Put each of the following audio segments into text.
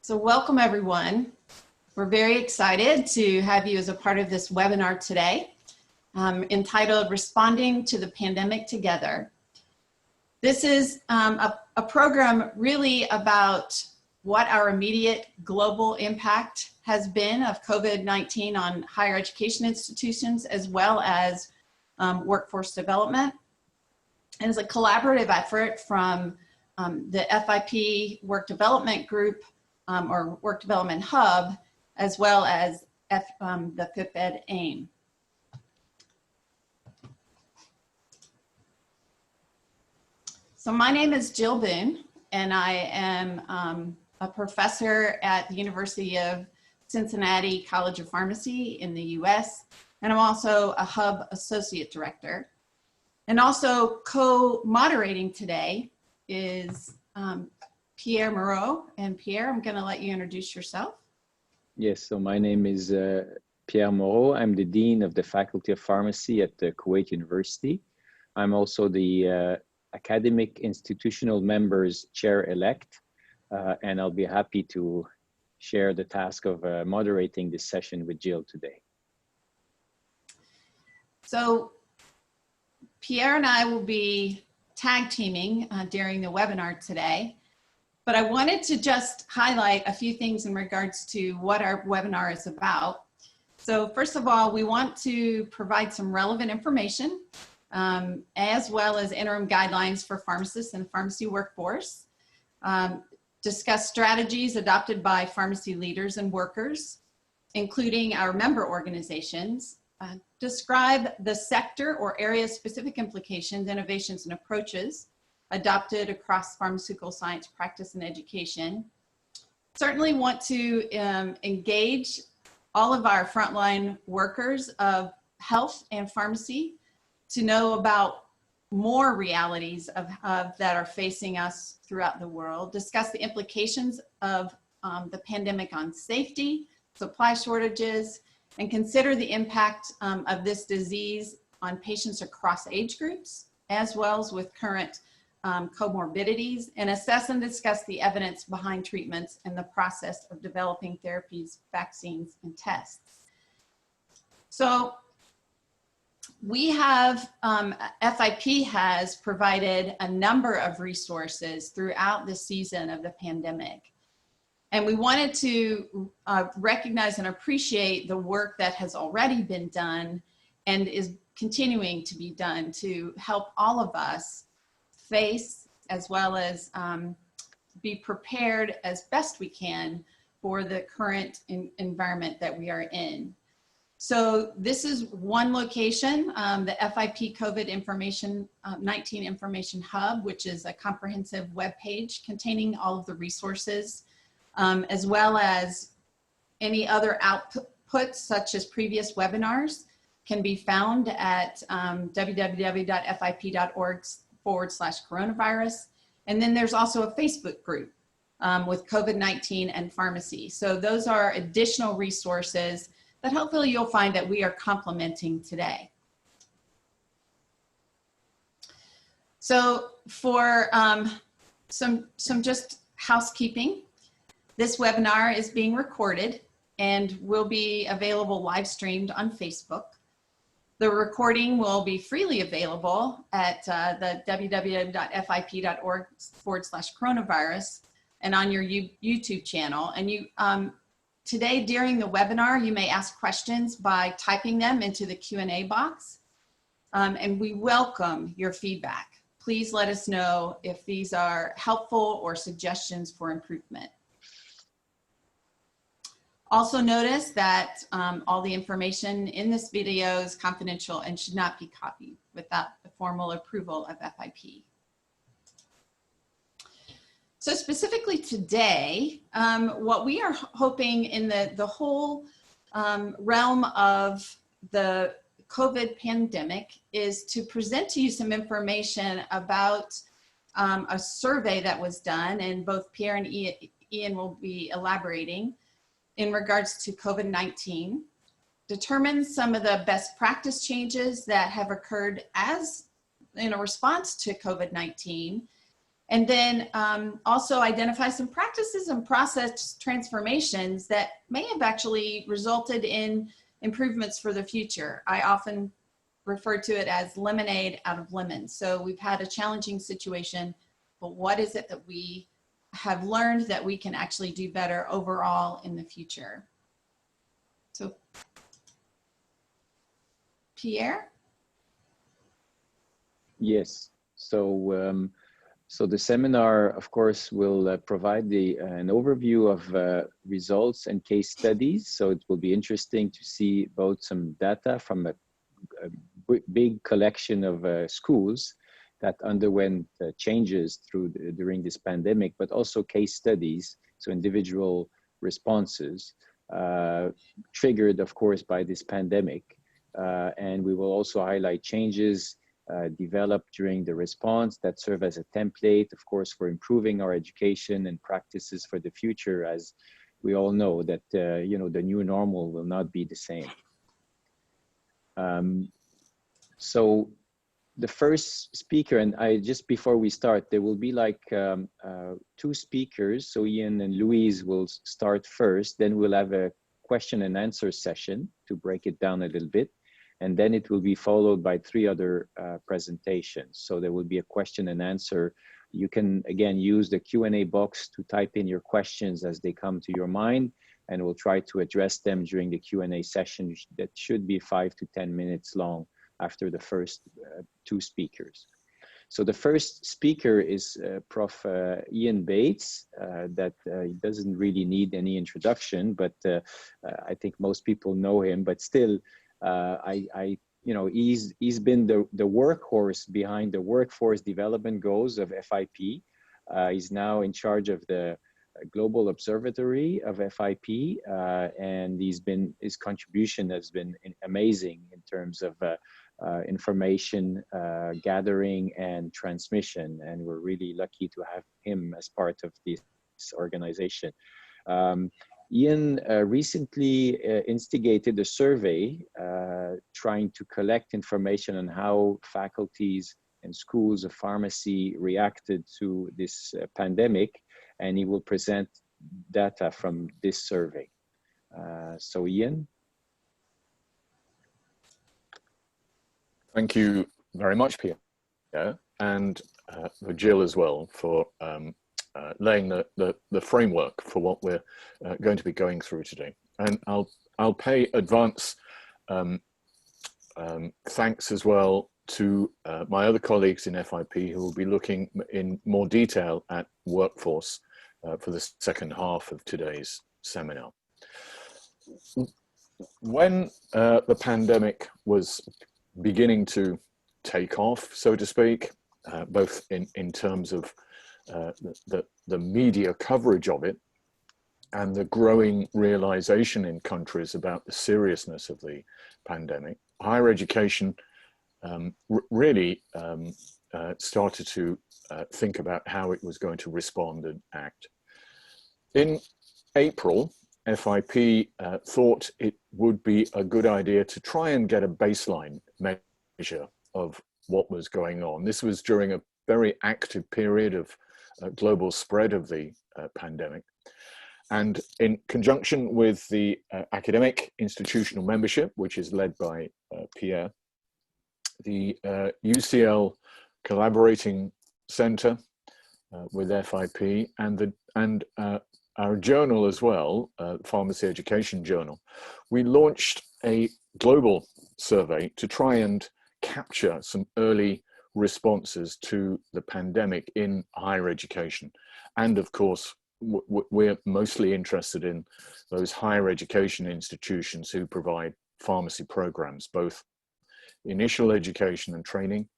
So welcome everyone. We're very excited to have you as a part of this webinar today, entitled Responding to the Pandemic Together. This is a program really about what our immediate global impact has been of COVID-19 on higher education institutions, as well as workforce development. And it's a collaborative effort from the FIP Work Development Group or Work Development Hub, as well as the FIP-Ed AIM. So my name is Jill Boone, and I am a professor at the University of Cincinnati College of Pharmacy in the US, and I'm also a Hub Associate Director. And also co-moderating today is Pierre Moreau. And Pierre, I'm going to let you introduce yourself. Yes, so my name is Pierre Moreau. I'm the Dean of the Faculty of Pharmacy at the Kuwait University. I'm also the Academic Institutional Members Chair-elect, and I'll be happy to share the task of moderating this session with Jill today. So Pierre and I will be tag teaming during the webinar today, but I wanted to just highlight a few things in regards to what our webinar is about. So first of all, we want to provide some relevant information as well as interim guidelines for pharmacists and pharmacy workforce, discuss strategies adopted by pharmacy leaders and workers, including our member organizations, describe the sector or area-specific implications, innovations, and approaches adopted across pharmaceutical science practice and education. Certainly want to engage all of our frontline workers of health and pharmacy to know about more realities that are facing us throughout the world, discuss the implications of the pandemic on safety, supply shortages, and consider the impact of this disease on patients across age groups, as well as with current comorbidities, and assess and discuss the evidence behind treatments and the process of developing therapies, vaccines, and tests. So we have, FIP has provided a number of resources throughout the season of the pandemic. And we wanted to recognize and appreciate the work that has already been done and is continuing to be done to help all of us face as well as be prepared as best we can for the current environment that we are in. So this is one location, the FIP COVID-19 Information Hub, which is a comprehensive web page containing all of the resources, as well as any other outputs such as previous webinars can be found at www.fip.org/coronavirus. And then there's also a Facebook group with COVID-19 and pharmacy. So those are additional resources that hopefully you'll find that we are complementing today. So for some just housekeeping, this webinar is being recorded and will be available live streamed on Facebook. The recording will be freely available at the www.fip.org/coronavirus and on your YouTube channel. And you today during the webinar, you may ask questions by typing them into the Q&A box, and we welcome your feedback. Please let us know if these are helpful or suggestions for improvement. Also notice that all the information in this video is confidential and should not be copied without the formal approval of FIP. So specifically today, what we are hoping in the whole realm of the COVID pandemic is to present to you some information about a survey that was done, and both Pierre and Ian will be elaborating in regards to COVID-19, determine some of the best practice changes that have occurred as in a response to COVID-19, And then also identify some practices and process transformations that may have actually resulted in improvements for the future. I often refer to it as lemonade out of lemons. So we've had a challenging situation, but what is it that we have learned that we can actually do better overall in the future? So, Pierre? Yes. So the seminar, of course, will provide an overview of results and case studies. So it will be interesting to see both some data from a big collection of schools that underwent changes during this pandemic, but also case studies, so individual responses triggered, of course, by this pandemic. And we will also highlight changes developed during the response that serve as a template, of course, for improving our education and practices for the future, as we all know that, you know, the new normal will not be the same. So the first speaker, and just before we start, there will be like two speakers. So Ian and Louise will start first, then we'll have a question and answer session to break it down a little bit. And then it will be followed by 3 other presentations. So there will be a question and answer. You can, again, use the Q&A box to type in your questions as they come to your mind, and we'll try to address them during the Q&A session that should be 5 to 10 minutes long after the first 2 speakers. So the first speaker is Prof Ian Bates, that doesn't really need any introduction, but I think most people know him, but still, you know, he's been the workhorse behind the workforce development goals of FIP. He's now in charge of the Global Observatory of FIP, and his contribution has been amazing in terms of information gathering and transmission, and we're really lucky to have him as part of this organization. Ian recently instigated a survey trying to collect information on how faculties and schools of pharmacy reacted to this pandemic, and he will present data from this survey. So Ian. Thank you very much, Pierre, and Jill as well for laying the framework for what we're going to be going through today. And I'll pay advance thanks as well to my other colleagues in FIP who will be looking in more detail at workforce for the second half of today's seminar. When the pandemic was beginning to take off, so to speak, both in terms of the media coverage of it and the growing realization in countries about the seriousness of the pandemic, higher education really started to think about how it was going to respond and act. In April, FIP thought it would be a good idea to try and get a baseline measure of what was going on. This was during a very active period of global spread of the pandemic. And in conjunction with the academic institutional membership, which is led by Pierre, the UCL Collaborating Center with FIP and our journal as well, Pharmacy Education Journal, we launched a global survey to try and capture some early responses to the pandemic in higher education. And of course, we're mostly interested in those higher education institutions who provide pharmacy programs, both initial education and training,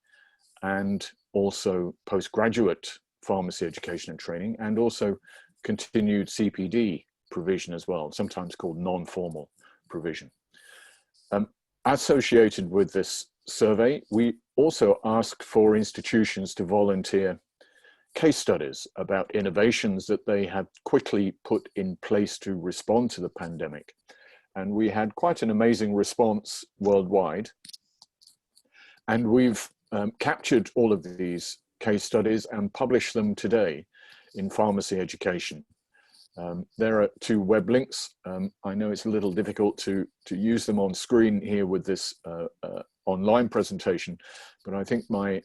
and also postgraduate pharmacy education and training, and also continued CPD provision as well, sometimes called non-formal provision. Associated with this survey, we also asked for institutions to volunteer case studies about innovations that they had quickly put in place to respond to the pandemic. And we had quite an amazing response worldwide. And we've captured all of these case studies and publish them today in pharmacy education. There are 2 web links. I know it's a little difficult to use them on screen here with this online presentation, but I think my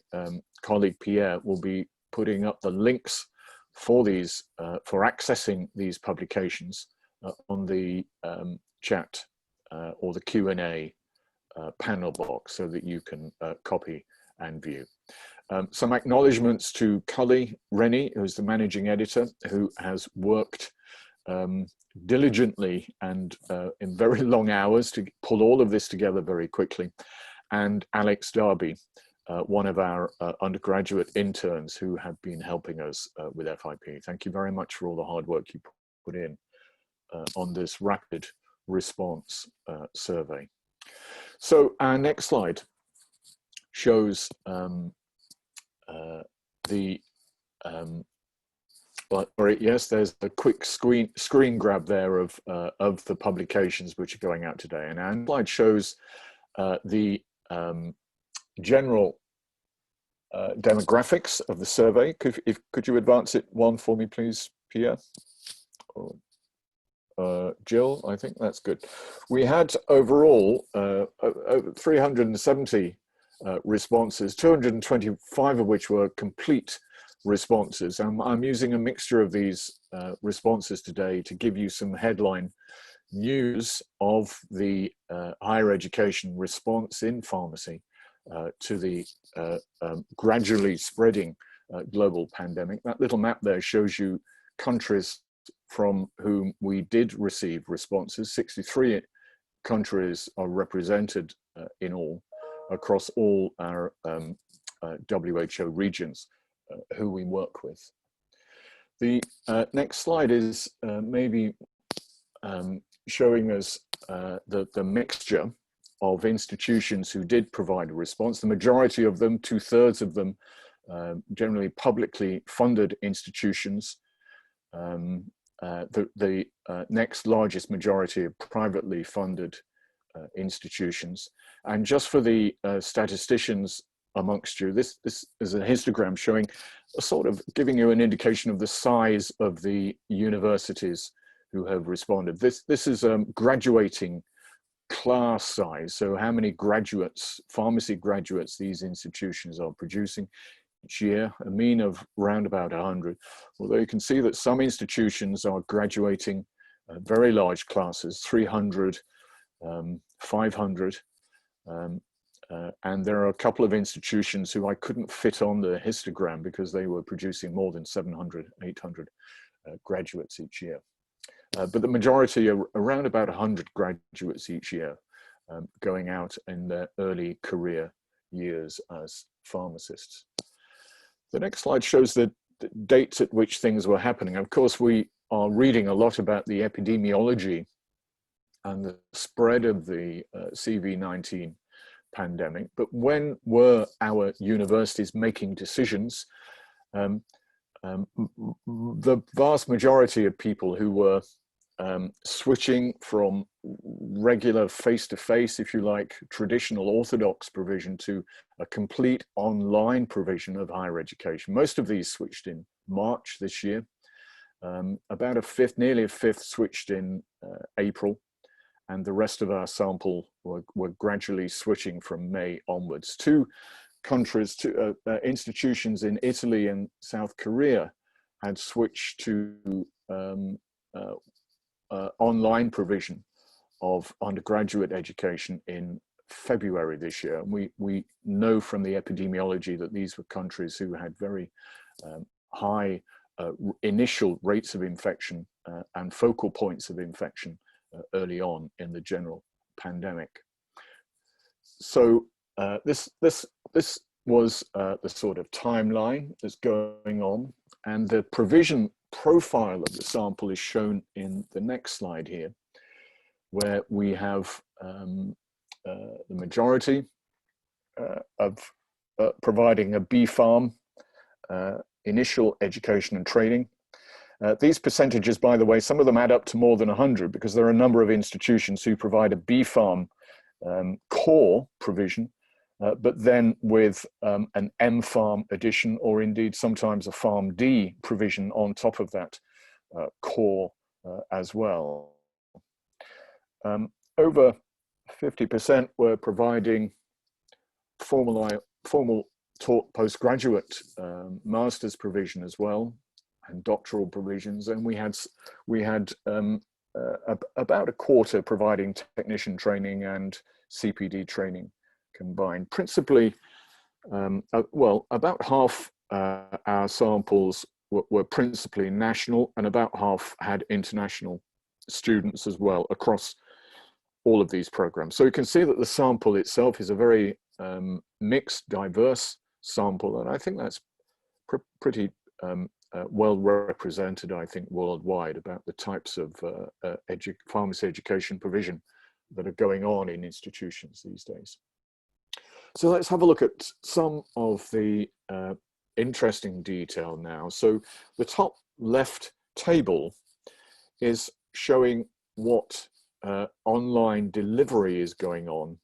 colleague Pierre will be putting up the links for these, for accessing these publications on the chat or the Q&A panel box so that you can copy and view. Some acknowledgements to Cully Rennie, who's the managing editor, who has worked diligently and in very long hours to pull all of this together very quickly, and Alex Darby, one of our undergraduate interns who have been helping us with FIP. Thank you very much for all the hard work you put in on this rapid response survey. So our next slide shows yes, there's a quick screen grab there of the publications which are going out today. And our slide shows the general demographics of the survey. Could you advance it one for me, please, Pierre? Or, Jill, I think that's good. We had overall over 370 responses, 225 of which were complete responses. I'm using a mixture of these responses today to give you some headline news of the higher education response in pharmacy to the gradually spreading global pandemic. That little map there shows you countries from whom we did receive responses. 63 countries are represented in all, across all our WHO regions who we work with. The next slide is maybe showing us the mixture of institutions who did provide a response. The majority of them, 2/3 of them, generally publicly funded institutions. The next largest majority of privately funded institutions. And just for the statisticians amongst you, this is a histogram showing a sort of giving you an indication of the size of the universities who have responded. This is graduating class size, so how many graduates, pharmacy graduates, these institutions are producing each year, a mean of around about 100. Although you can see that some institutions are graduating very large classes, 300, 500, and there are a couple of institutions who I couldn't fit on the histogram because they were producing more than 700, 800 graduates each year. But the majority are around about 100 graduates each year going out in their early career years as pharmacists. The next slide shows the dates at which things were happening. Of course, we are reading a lot about the epidemiology and the spread of the CV-19 pandemic, but when were our universities making decisions? The vast majority of people who were switching from regular face-to-face, if you like, traditional orthodox provision to a complete online provision of higher education. Most of these switched in March this year. About a fifth, nearly a fifth switched in April, and the rest of our sample were gradually switching from May onwards. Two countries, institutions in Italy and South Korea had switched to online provision of undergraduate education in February this year. And we know from the epidemiology that these were countries who had very high initial rates of infection and focal points of infection early on in the general pandemic. So this was the sort of timeline that's going on, and the provision profile of the sample is shown in the next slide here, where we have the majority of providing a B-Pharm initial education and training. These percentages, by the way, some of them add up to more than 100 because there are a number of institutions who provide a B-Pharm core provision but then with an M-Pharm addition, or indeed sometimes a PharmD provision on top of that core as well. Over 50% were providing formal taught postgraduate master's provision as well, and doctoral provisions, and we had about a quarter providing technician training and CPD training combined. Principally, well, about half our samples were principally national, and about half had international students as well across all of these programs. So you can see that the sample itself is a very mixed, diverse sample, and I think that's pretty well represented, I think, worldwide about the types of pharmacy education provision that are going on in institutions these days. So let's have a look at some of the interesting detail now. So the top left table is showing what online delivery is going on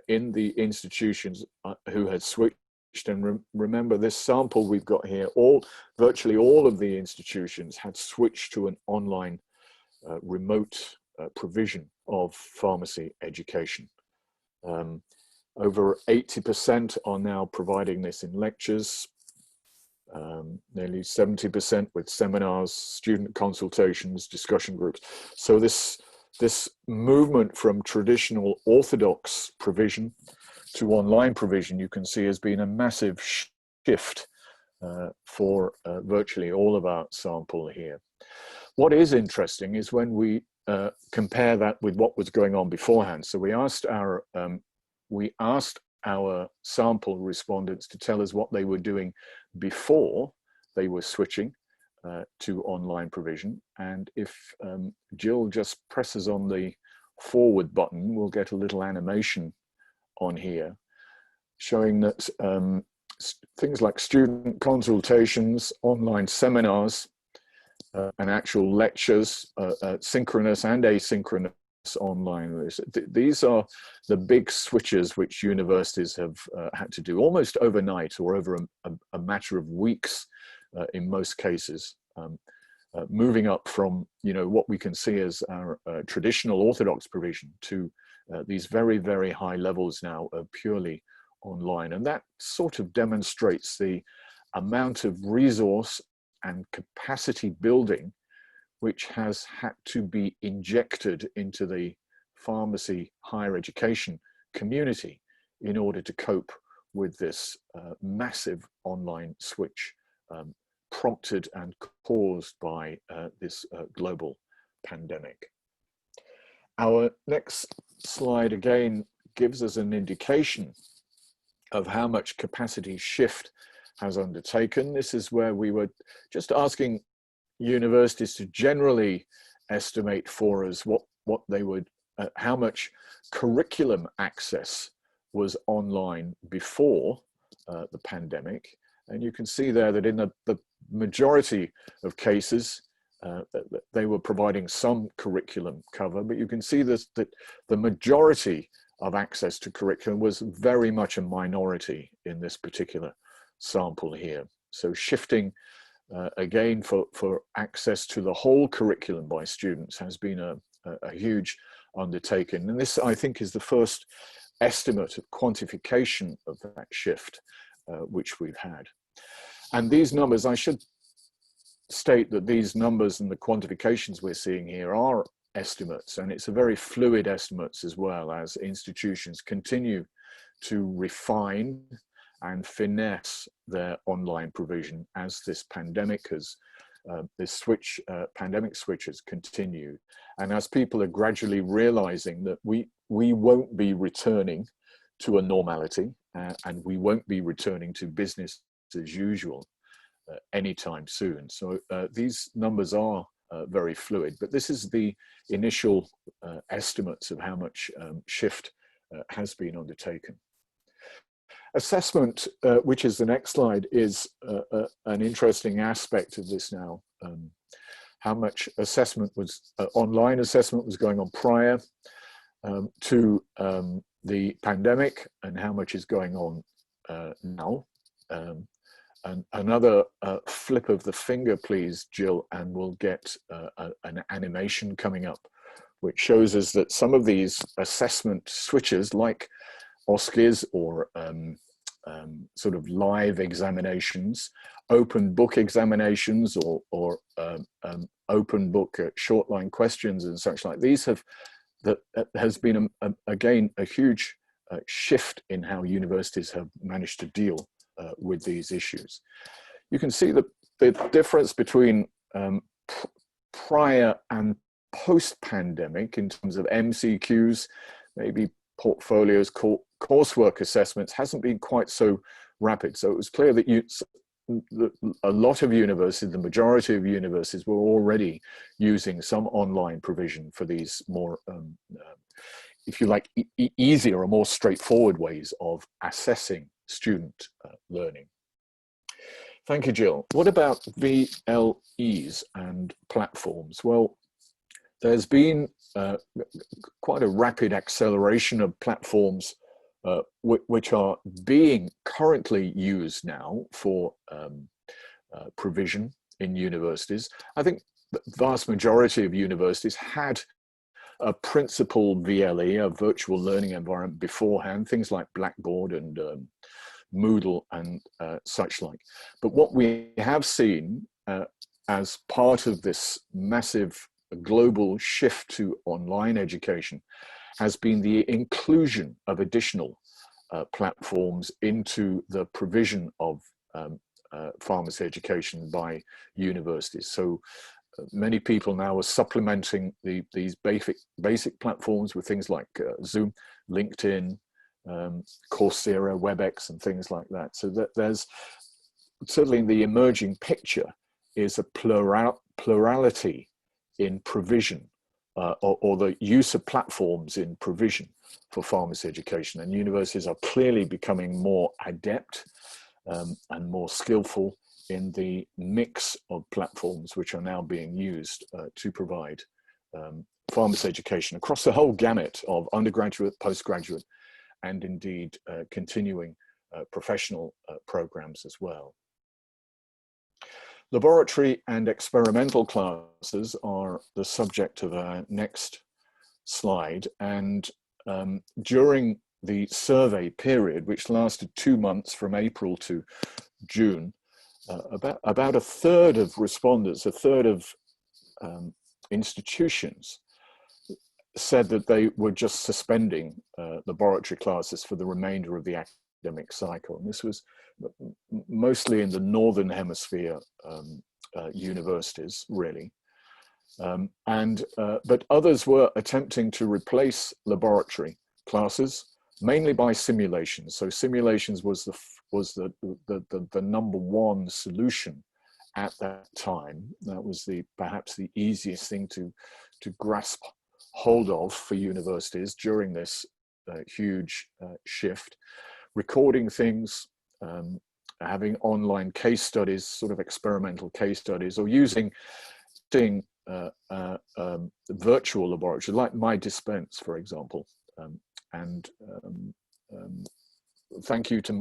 in the institutions who had switched. And remember, this sample we've got here, virtually all of the institutions had switched to an online remote provision of pharmacy education. Over 80% are now providing this in lectures, nearly 70% with seminars, student consultations, discussion groups. So this movement from traditional orthodox provision to online provision, you can see, has been a massive shift for virtually all of our sample here. What is interesting is when we compare that with what was going on beforehand. So we asked our sample respondents to tell us what they were doing before they were switching to online provision. And if Jill just presses on the forward button, we'll get a little animation on here showing that things like student consultations, online seminars, and actual lectures, synchronous and asynchronous online. These are the big switches which universities have had to do almost overnight or over a matter of weeks in most cases, moving up from, you know, what we can see as our traditional orthodox provision to these very, very high levels now of purely online. And that sort of demonstrates the amount of resource and capacity building which has had to be injected into the pharmacy higher education community in order to cope with this massive online switch prompted and caused by this global pandemic. Our next slide again gives us an indication of how much capacity shift has undertaken. This is where we were just asking universities to generally estimate for us what they would, how much curriculum access was online before the pandemic. And you can see there that in the majority of cases, they were providing some curriculum cover, but you can see this, that the majority of access to curriculum was very much a minority in this particular sample here. So shifting again for access to the whole curriculum by students has been a huge undertaking. And this, I think, is the first estimate of quantification of that shift which we've had. And these numbers, I should state that these numbers and the quantifications we're seeing here are estimates, and it's a very fluid estimates as well, as institutions continue to refine and finesse their online provision as this pandemic has, pandemic switch has continued. And as people are gradually realizing that we won't be returning to a normality and we won't be returning to business as usual anytime soon. So these numbers are very fluid, but this is the initial estimates of how much shift has been undertaken. Assessment, which is the next slide, is an interesting aspect of this now. How much assessment was, online assessment was going on prior to the pandemic and how much is going on now. And another flip of the finger, please, Jill, and we'll get an animation coming up, which shows us that some of these assessment switches, like OSCEs or sort of live examinations, open book examinations, or open book short line questions and such like these, that has been again a huge shift in how universities have managed to deal with these issues. You can see the difference between prior and post-pandemic in terms of MCQs, maybe portfolios, coursework assessments hasn't been quite so rapid. So it was clear that a lot of universities, the majority of universities, were already using some online provision for these more, if you like, easier or more straightforward ways of assessing student learning. Thank you, Jill. What about VLEs and platforms? Well, there's been quite a rapid acceleration of platforms which are being currently used now for provision in universities. I think the vast majority of universities had a principal VLE, a virtual learning environment, beforehand, things like Blackboard and Moodle and such like. But what we have seen as part of this massive global shift to online education has been the inclusion of additional platforms into the provision of pharmacy education by universities. So many people now are supplementing these basic platforms with things like Zoom, LinkedIn, Coursera, WebEx, and things like that. So that there's certainly the emerging picture is a plurality in provision or the use of platforms in provision for pharmacy education. And universities are clearly becoming more adept and more skillful in the mix of platforms which are now being used to provide pharmacy education across the whole gamut of undergraduate, postgraduate, and indeed continuing professional programs as well. Laboratory and experimental classes are the subject of our next slide. And during the survey period, which lasted 2 months from April to June, about a third of respondents, a third of institutions said that they were just suspending laboratory classes for the remainder of the academic cycle. And this was mostly in the Northern Hemisphere universities, really. But others were attempting to replace laboratory classes, mainly by simulations. So simulations was the number one solution at that time. That was perhaps the easiest thing to grasp hold of for universities during this huge shift. Recording things, having online case studies, sort of experimental case studies, or using virtual laboratories like My Dispense, for example. Thank you to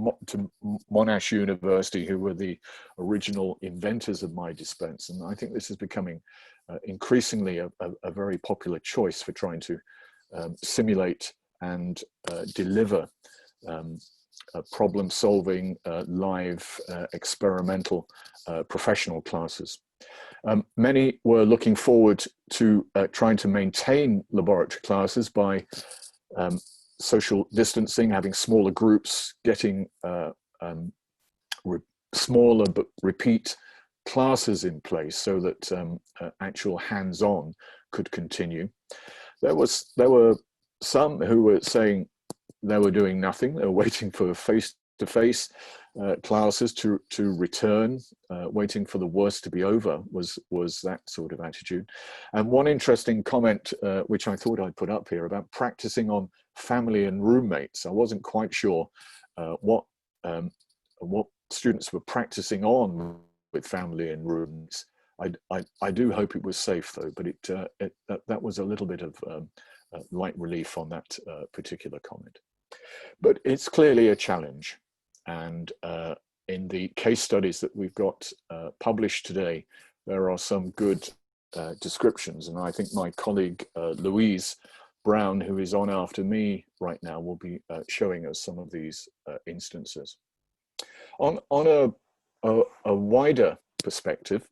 Monash University, who were the original inventors of My Dispense. And I think this is becoming increasingly a very popular choice for trying to simulate and deliver problem-solving, live, experimental, professional classes. Many were looking forward to trying to maintain laboratory classes by social distancing, having smaller groups, getting smaller but repeat classes in place so that actual hands-on could continue. There were some who were saying they were doing nothing. They were waiting for face-to-face classes to return, waiting for the worst to be over was that sort of attitude. And one interesting comment, which I thought I'd put up here, about practicing on family and roommates. I wasn't quite sure what students were practicing on with family and roommates. I do hope it was safe though, but that was a little bit of light relief on that particular comment. But it's clearly a challenge. And in the case studies that we've got published today, there are some good descriptions. And I think my colleague, Louise Brown, who is on after me right now, will be showing us some of these instances. On a wider perspective,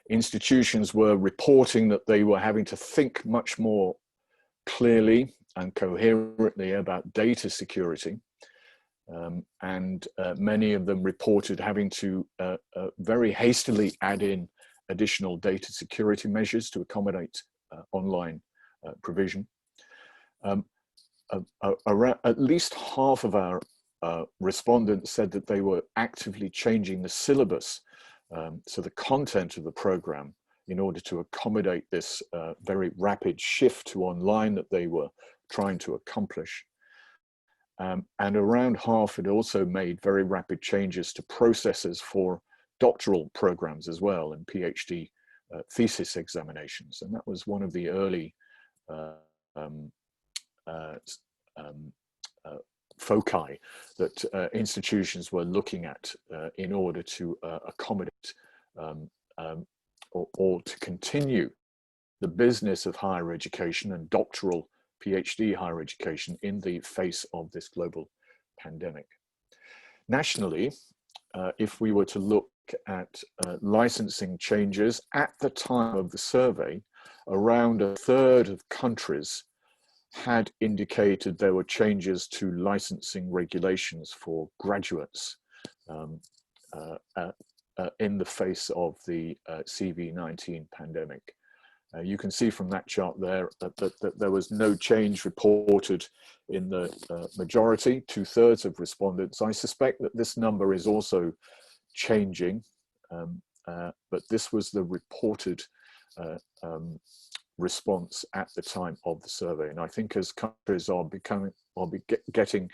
institutions were reporting that they were having to think much more clearly and coherently about data security. And many of them reported having to very hastily add in additional data security measures to accommodate online provision. At least half of our respondents said that they were actively changing the syllabus, so the content of the program, in order to accommodate this very rapid shift to online that they were trying to accomplish. And around half had also made very rapid changes to processes for doctoral programs as well, and PhD thesis examinations. And that was one of the early foci that institutions were looking at in order to accommodate or to continue the business of higher education and doctoral PhD higher education in the face of this global pandemic. Nationally, if we were to look at licensing changes at the time of the survey, around a third of countries had indicated there were changes to licensing regulations for graduates in the face of the COVID-19 pandemic. You can see from that chart there that there was no change reported in the majority, 2/3 of respondents. I suspect that this number is also changing, but this was the reported response at the time of the survey. And I think as countries are getting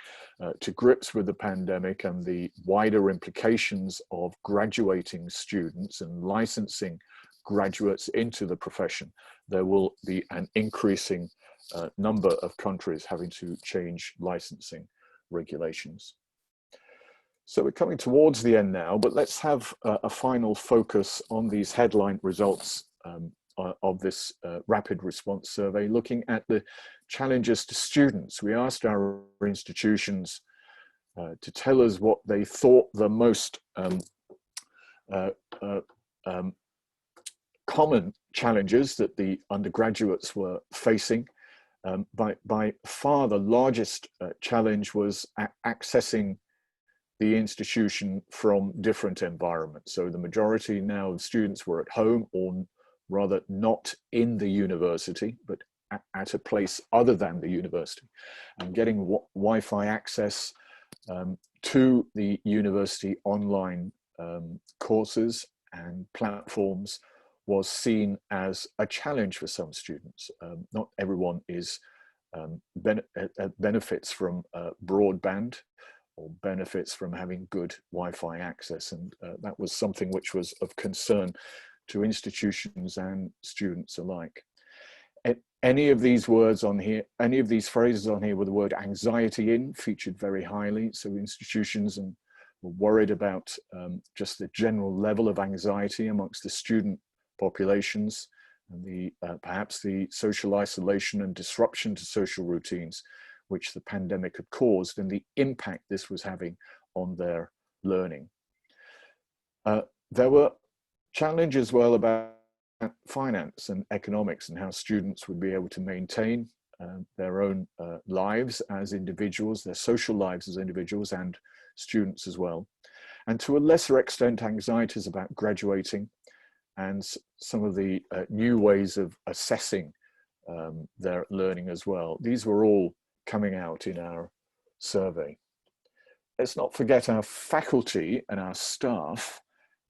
to grips with the pandemic and the wider implications of graduating students and licensing graduates into the profession, there will be an increasing number of countries having to change licensing regulations. So we're coming towards the end now, but let's have a final focus on these headline results of this rapid response survey, looking at the challenges to students. We asked our institutions to tell us what they thought the most common challenges that the undergraduates were facing. By far the largest challenge was accessing the institution from different environments. So the majority now of students were at home, or rather not in the university, but at a place other than the university. And getting Wi-Fi access to the university online courses and platforms was seen as a challenge for some students. Not everyone is benefits from broadband or benefits from having good Wi-Fi access, and that was something which was of concern to institutions and students alike. Any of these words on here, any of these phrases on here with the word anxiety in featured very highly. So institutions were worried about just the general level of anxiety amongst the student populations, and perhaps the social isolation and disruption to social routines which the pandemic had caused, and the impact this was having on their learning. There were challenges as well about finance and economics and how students would be able to maintain their own lives as individuals, their social lives as individuals, and students as well. And to a lesser extent, anxieties about graduating and some of the new ways of assessing their learning as well. These were all coming out in our survey. Let's not forget our faculty and our staff.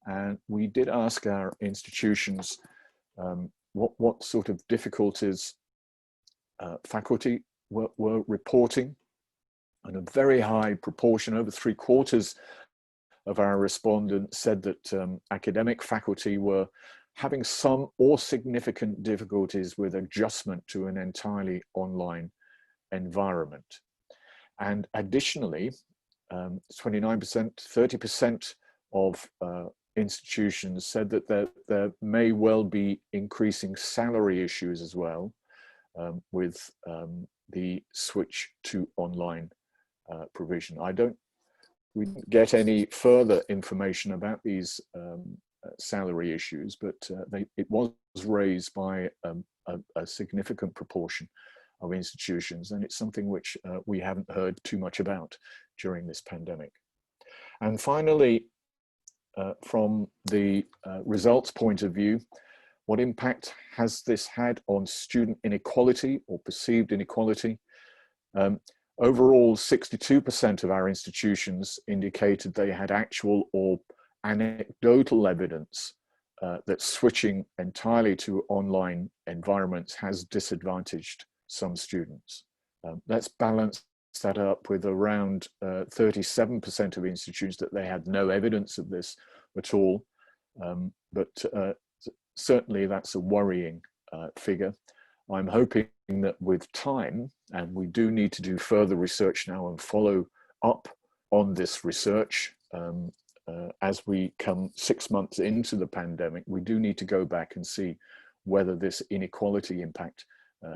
And we did ask our institutions what sort of difficulties faculty were reporting. And a very high proportion, over 3/4 of our respondents said that academic faculty were having some or significant difficulties with adjustment to an entirely online environment. And additionally, 29%, 30% of institutions said that there may well be increasing salary issues as well with the switch to online provision. We didn't get any further information about these salary issues, but it was raised by a significant proportion of institutions, and it's something which we haven't heard too much about during this pandemic. And finally, from the results point of view, what impact has this had on student inequality or perceived inequality? Overall, 62% of our institutions indicated they had actual or anecdotal evidence that switching entirely to online environments has disadvantaged some students. Let's balance that up with around 37% of institutions that they had no evidence of this at all. But certainly that's a worrying figure. I'm hoping that with time, and we do need to do further research now and follow up on this research as we come 6 months into the pandemic, we do need to go back and see whether this inequality impact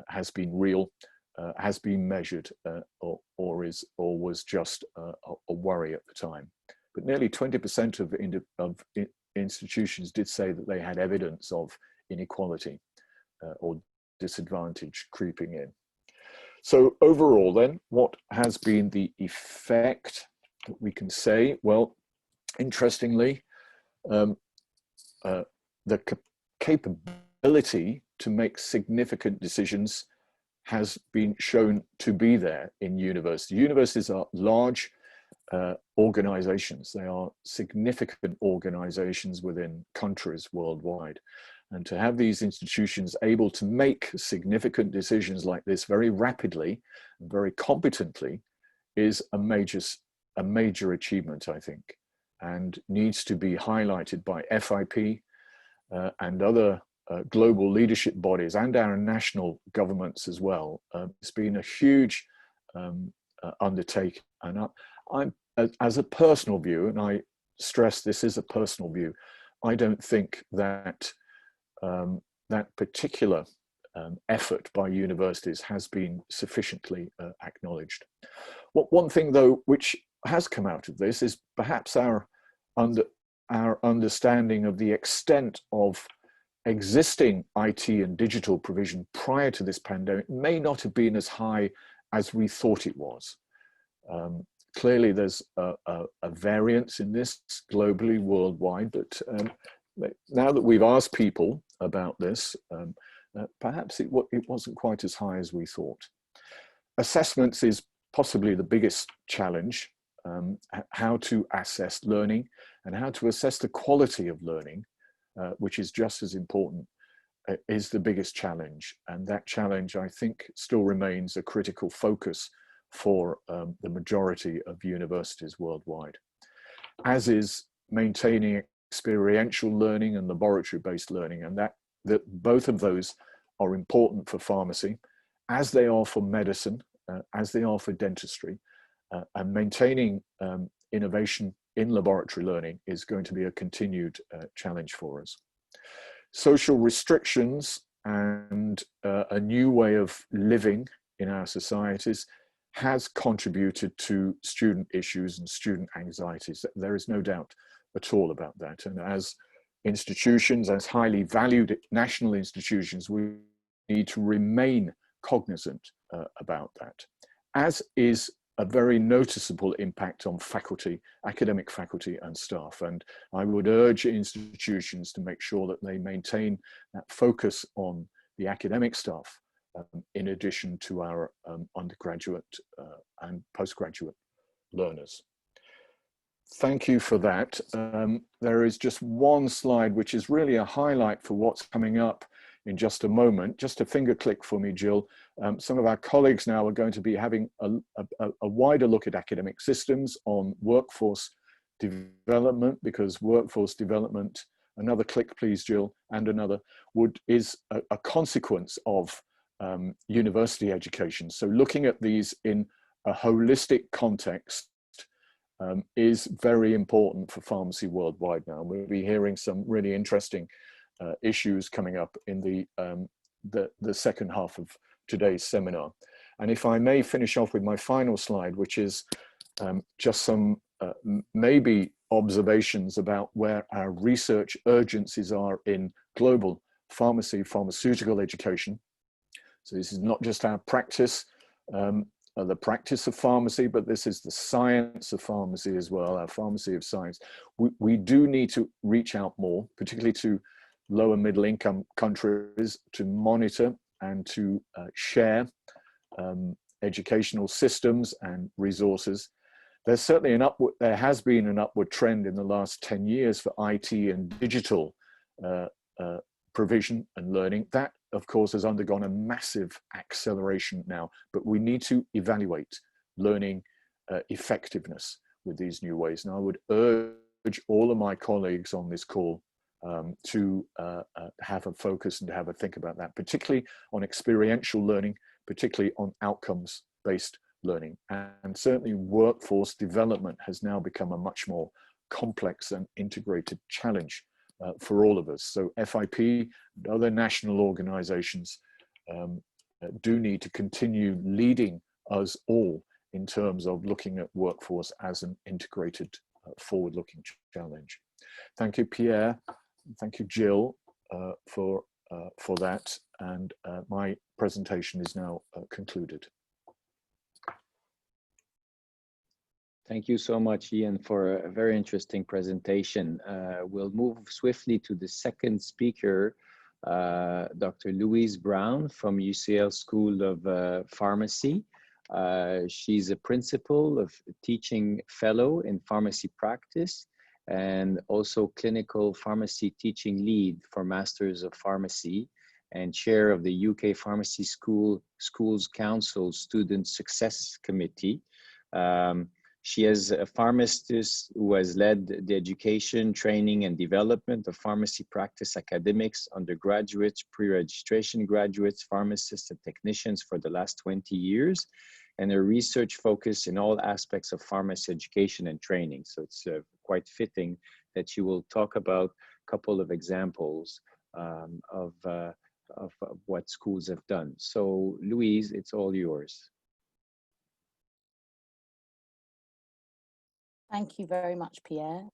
has been real, has been measured, or was just a worry at the time. But nearly 20% of institutions did say that they had evidence of inequality or disadvantage creeping in. So overall then, what has been the effect that we can say? Well, interestingly, the capability to make significant decisions has been shown to be there in universities. Universities are large organizations. They are significant organizations within countries worldwide. And to have these institutions able to make significant decisions like this very rapidly and very competently is a major achievement, I think, and needs to be highlighted by FIP and other global leadership bodies and our national governments as well. It's been a huge undertaking. And I'm, as a personal view, and I stress this is a personal view, I don't think that that particular effort by universities has been sufficiently acknowledged. One thing though, which has come out of this is perhaps our understanding of the extent of existing IT and digital provision prior to this pandemic may not have been as high as we thought it was. Clearly there's a variance in this globally, worldwide, but now that we've asked people about this, perhaps it wasn't quite as high as we thought. Assessments is possibly the biggest challenge. How to assess learning and how to assess the quality of learning, which is just as important, is the biggest challenge. And that challenge, I think, still remains a critical focus for the majority of universities worldwide, as is maintaining experiential learning and laboratory-based learning, and that both of those are important for pharmacy, as they are for medicine, as they are for dentistry, and maintaining innovation in laboratory learning is going to be a continued challenge for us. Social restrictions and a new way of living in our societies has contributed to student issues and student anxieties. There is no doubt at all about that. And as institutions, as highly valued national institutions, we need to remain cognizant about that, as is a very noticeable impact on faculty, academic faculty and staff. And I would urge institutions to make sure that they maintain that focus on the academic staff in addition to our undergraduate and postgraduate learners. Thank you for that. There is just one slide which is really a highlight for what's coming up in just a moment. Just a finger click for me, Jill. Some of our colleagues now are going to be having a wider look at academic systems on workforce development, because workforce development, another click please, Jill, and another, is a consequence of university education. So looking at these in a holistic context is very important for pharmacy worldwide now. We'll be hearing some really interesting issues coming up in the second half of today's seminar. And if I may finish off with my final slide, which is just some maybe observations about where our research urgencies are in global pharmaceutical education. So this is not just our practice, the practice of pharmacy, but this is the science of pharmacy as well, our pharmacy of science. We do need to reach out more, particularly to lower middle income countries, to monitor and to share educational systems and resources. There's certainly there has been an upward trend in the last 10 years for IT and digital provision and learning. That, of course, has undergone a massive acceleration now, but we need to evaluate learning effectiveness with these new ways. And I would urge all of my colleagues on this call to have a focus and to have a think about that, particularly on experiential learning, particularly on outcomes-based learning. And certainly workforce development has now become a much more complex and integrated challenge for all of us. So FIP and other national organizations do need to continue leading us all in terms of looking at workforce as an integrated forward-looking challenge. Thank you, Pierre. Thank you, Jill, for that. And my presentation is now concluded. Thank you so much, Ian, for a very interesting presentation. We'll move swiftly to the second speaker, Dr. Louise Brown from UCL School of Pharmacy. She's a principal of teaching fellow in pharmacy practice and also clinical pharmacy teaching lead for Masters of Pharmacy and chair of the UK Pharmacy Schools Council Student Success Committee. She is a pharmacist who has led the education, training, and development of pharmacy practice academics, undergraduates, pre-registration graduates, pharmacists, and technicians for the last 20 years, and her research focus in all aspects of pharmacy education and training. So it's quite fitting that you will talk about a couple of examples of what schools have done. So Louise, it's all yours. Thank you very much, Pierre.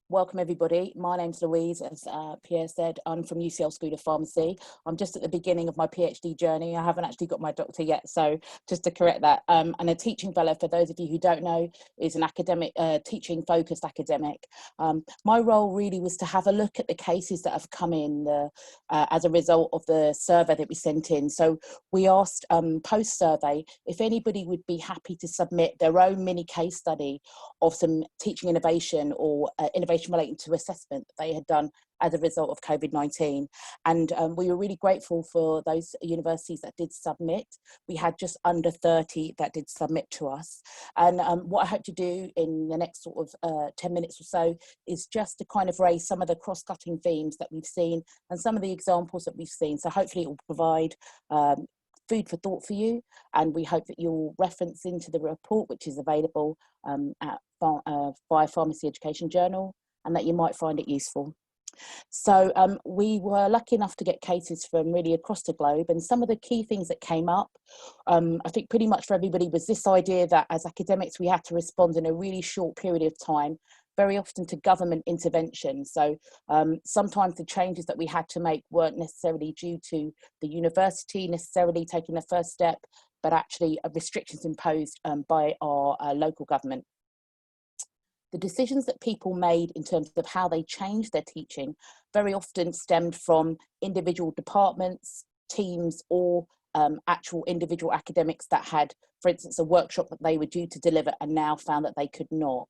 Welcome everybody. My name's Louise, as Pierre said. I'm from UCL School of Pharmacy. I'm just at the beginning of my PhD journey. I haven't actually got my doctor yet, so just to correct that. And a teaching fellow, for those of you who don't know, is an academic, teaching focused academic. My role really was to have a look at the cases that have come in as a result of the survey that we sent in. So we asked post-survey if anybody would be happy to submit their own mini case study of some teaching innovation or innovation relating to assessment that they had done as a result of COVID-19. And we were really grateful for those universities that did submit. We had just under 30 that did submit to us. And what I hope to do in the next sort of 10 minutes or so is just to kind of raise some of the cross-cutting themes that we've seen and some of the examples that we've seen. So hopefully it will provide food for thought for you, and we hope that you'll reference into the report, which is available via Pharmacy Education Journal, and that you might find it useful. So we were lucky enough to get cases from really across the globe, and some of the key things that came up, I think pretty much for everybody, was this idea that as academics we had to respond in a really short period of time, very often to government intervention. So sometimes the changes that we had to make weren't necessarily due to the university necessarily taking the first step, but actually restrictions imposed by our local government. The decisions that people made in terms of how they changed their teaching very often stemmed from individual departments, teams, or actual individual academics that had, for instance, a workshop that they were due to deliver and now found that they could not.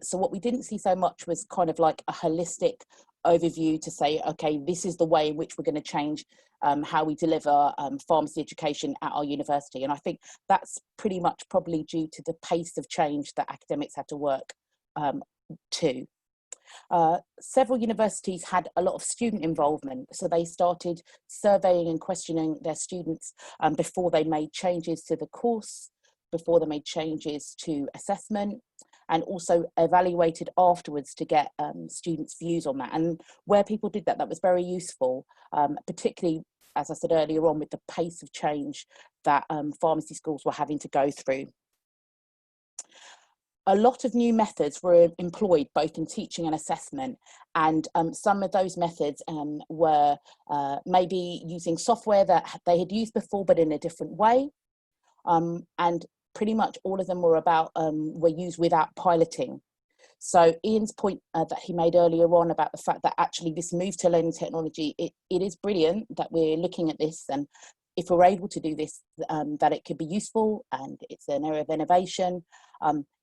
So what we didn't see so much was kind of like a holistic overview to say, okay, this is the way in which we're going to change how we deliver pharmacy education at our university. And I think that's pretty much probably due to the pace of change that academics had to work to. Several universities had a lot of student involvement, so they started surveying and questioning their students before they made changes to the course, before they made changes to assessment, and also evaluated afterwards to get students' views on that. And where people did that, that was very useful, particularly, as I said earlier on, with the pace of change that pharmacy schools were having to go through. A lot of new methods were employed both in teaching and assessment, and some of those methods were maybe using software that they had used before but in a different way, and pretty much all of them were used without piloting. So Ian's point that he made earlier on about the fact that actually this move to learning technology, it is brilliant that we're looking at this, and if we're able to do this, that it could be useful and it's an area of innovation.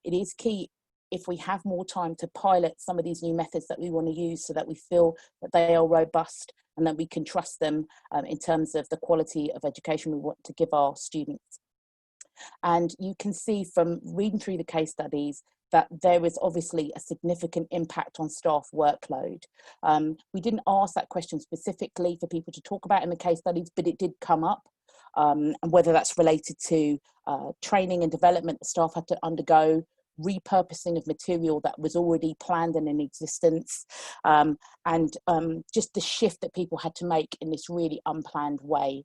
It is key if we have more time to pilot some of these new methods that we want to use, so that we feel that they are robust and that we can trust them in terms of the quality of education we want to give our students. And you can see from reading through the case studies that there is obviously a significant impact on staff workload. We didn't ask that question specifically for people to talk about in the case studies, but it did come up, and whether that's related to training and development that staff had to undergo, repurposing of material that was already planned and in existence, and just the shift that people had to make in this really unplanned way.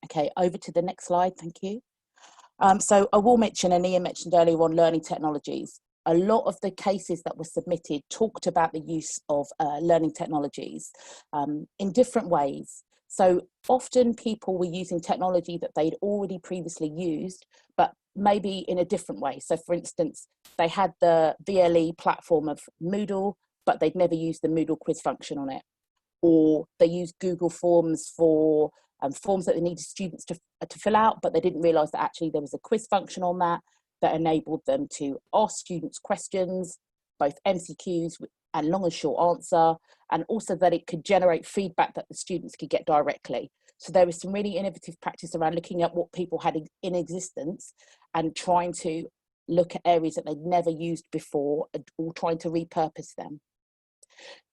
Okay, over to the next slide, thank you. So I will mention, and Ian mentioned earlier on, learning technologies. A lot of the cases that were submitted talked about the use of learning technologies in different ways. So often people were using technology that they'd already previously used, but maybe in a different way. So for instance, they had the VLE platform of Moodle, but they'd never used the Moodle quiz function on it. Or they used Google Forms for forms that they needed students to fill out, but they didn't realise that actually there was a quiz function on that enabled them to ask students questions, both MCQs and long and short answer, and also that it could generate feedback that the students could get directly. So there was some really innovative practice around looking at what people had in existence and trying to look at areas that they'd never used before, or trying to repurpose them.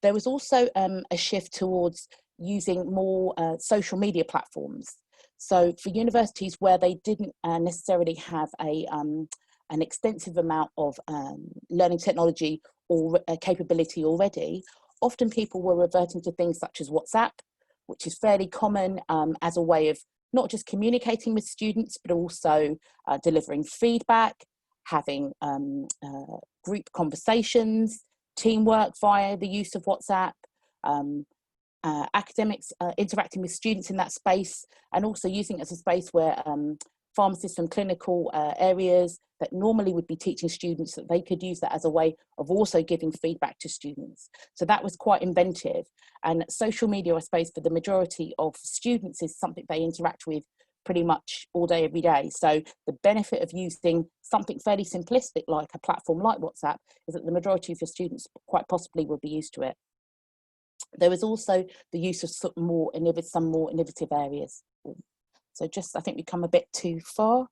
There was also a shift towards using more social media platforms. So for universities where they didn't necessarily have an extensive amount of learning technology or capability already, often people were reverting to things such as WhatsApp, which is fairly common as a way of not just communicating with students, but also delivering feedback, having group conversations, teamwork via the use of WhatsApp, academics interacting with students in that space, and also using it as a space where pharmacists from clinical areas that normally would be teaching students, that they could use that as a way of also giving feedback to students. So that was quite inventive. And social media, I suppose, for the majority of students is something they interact with pretty much all day, every day. So the benefit of using something fairly simplistic like a platform like WhatsApp is that the majority of your students quite possibly will be used to it. There was also the use of some more innovative areas. So just, I think we come a bit too far.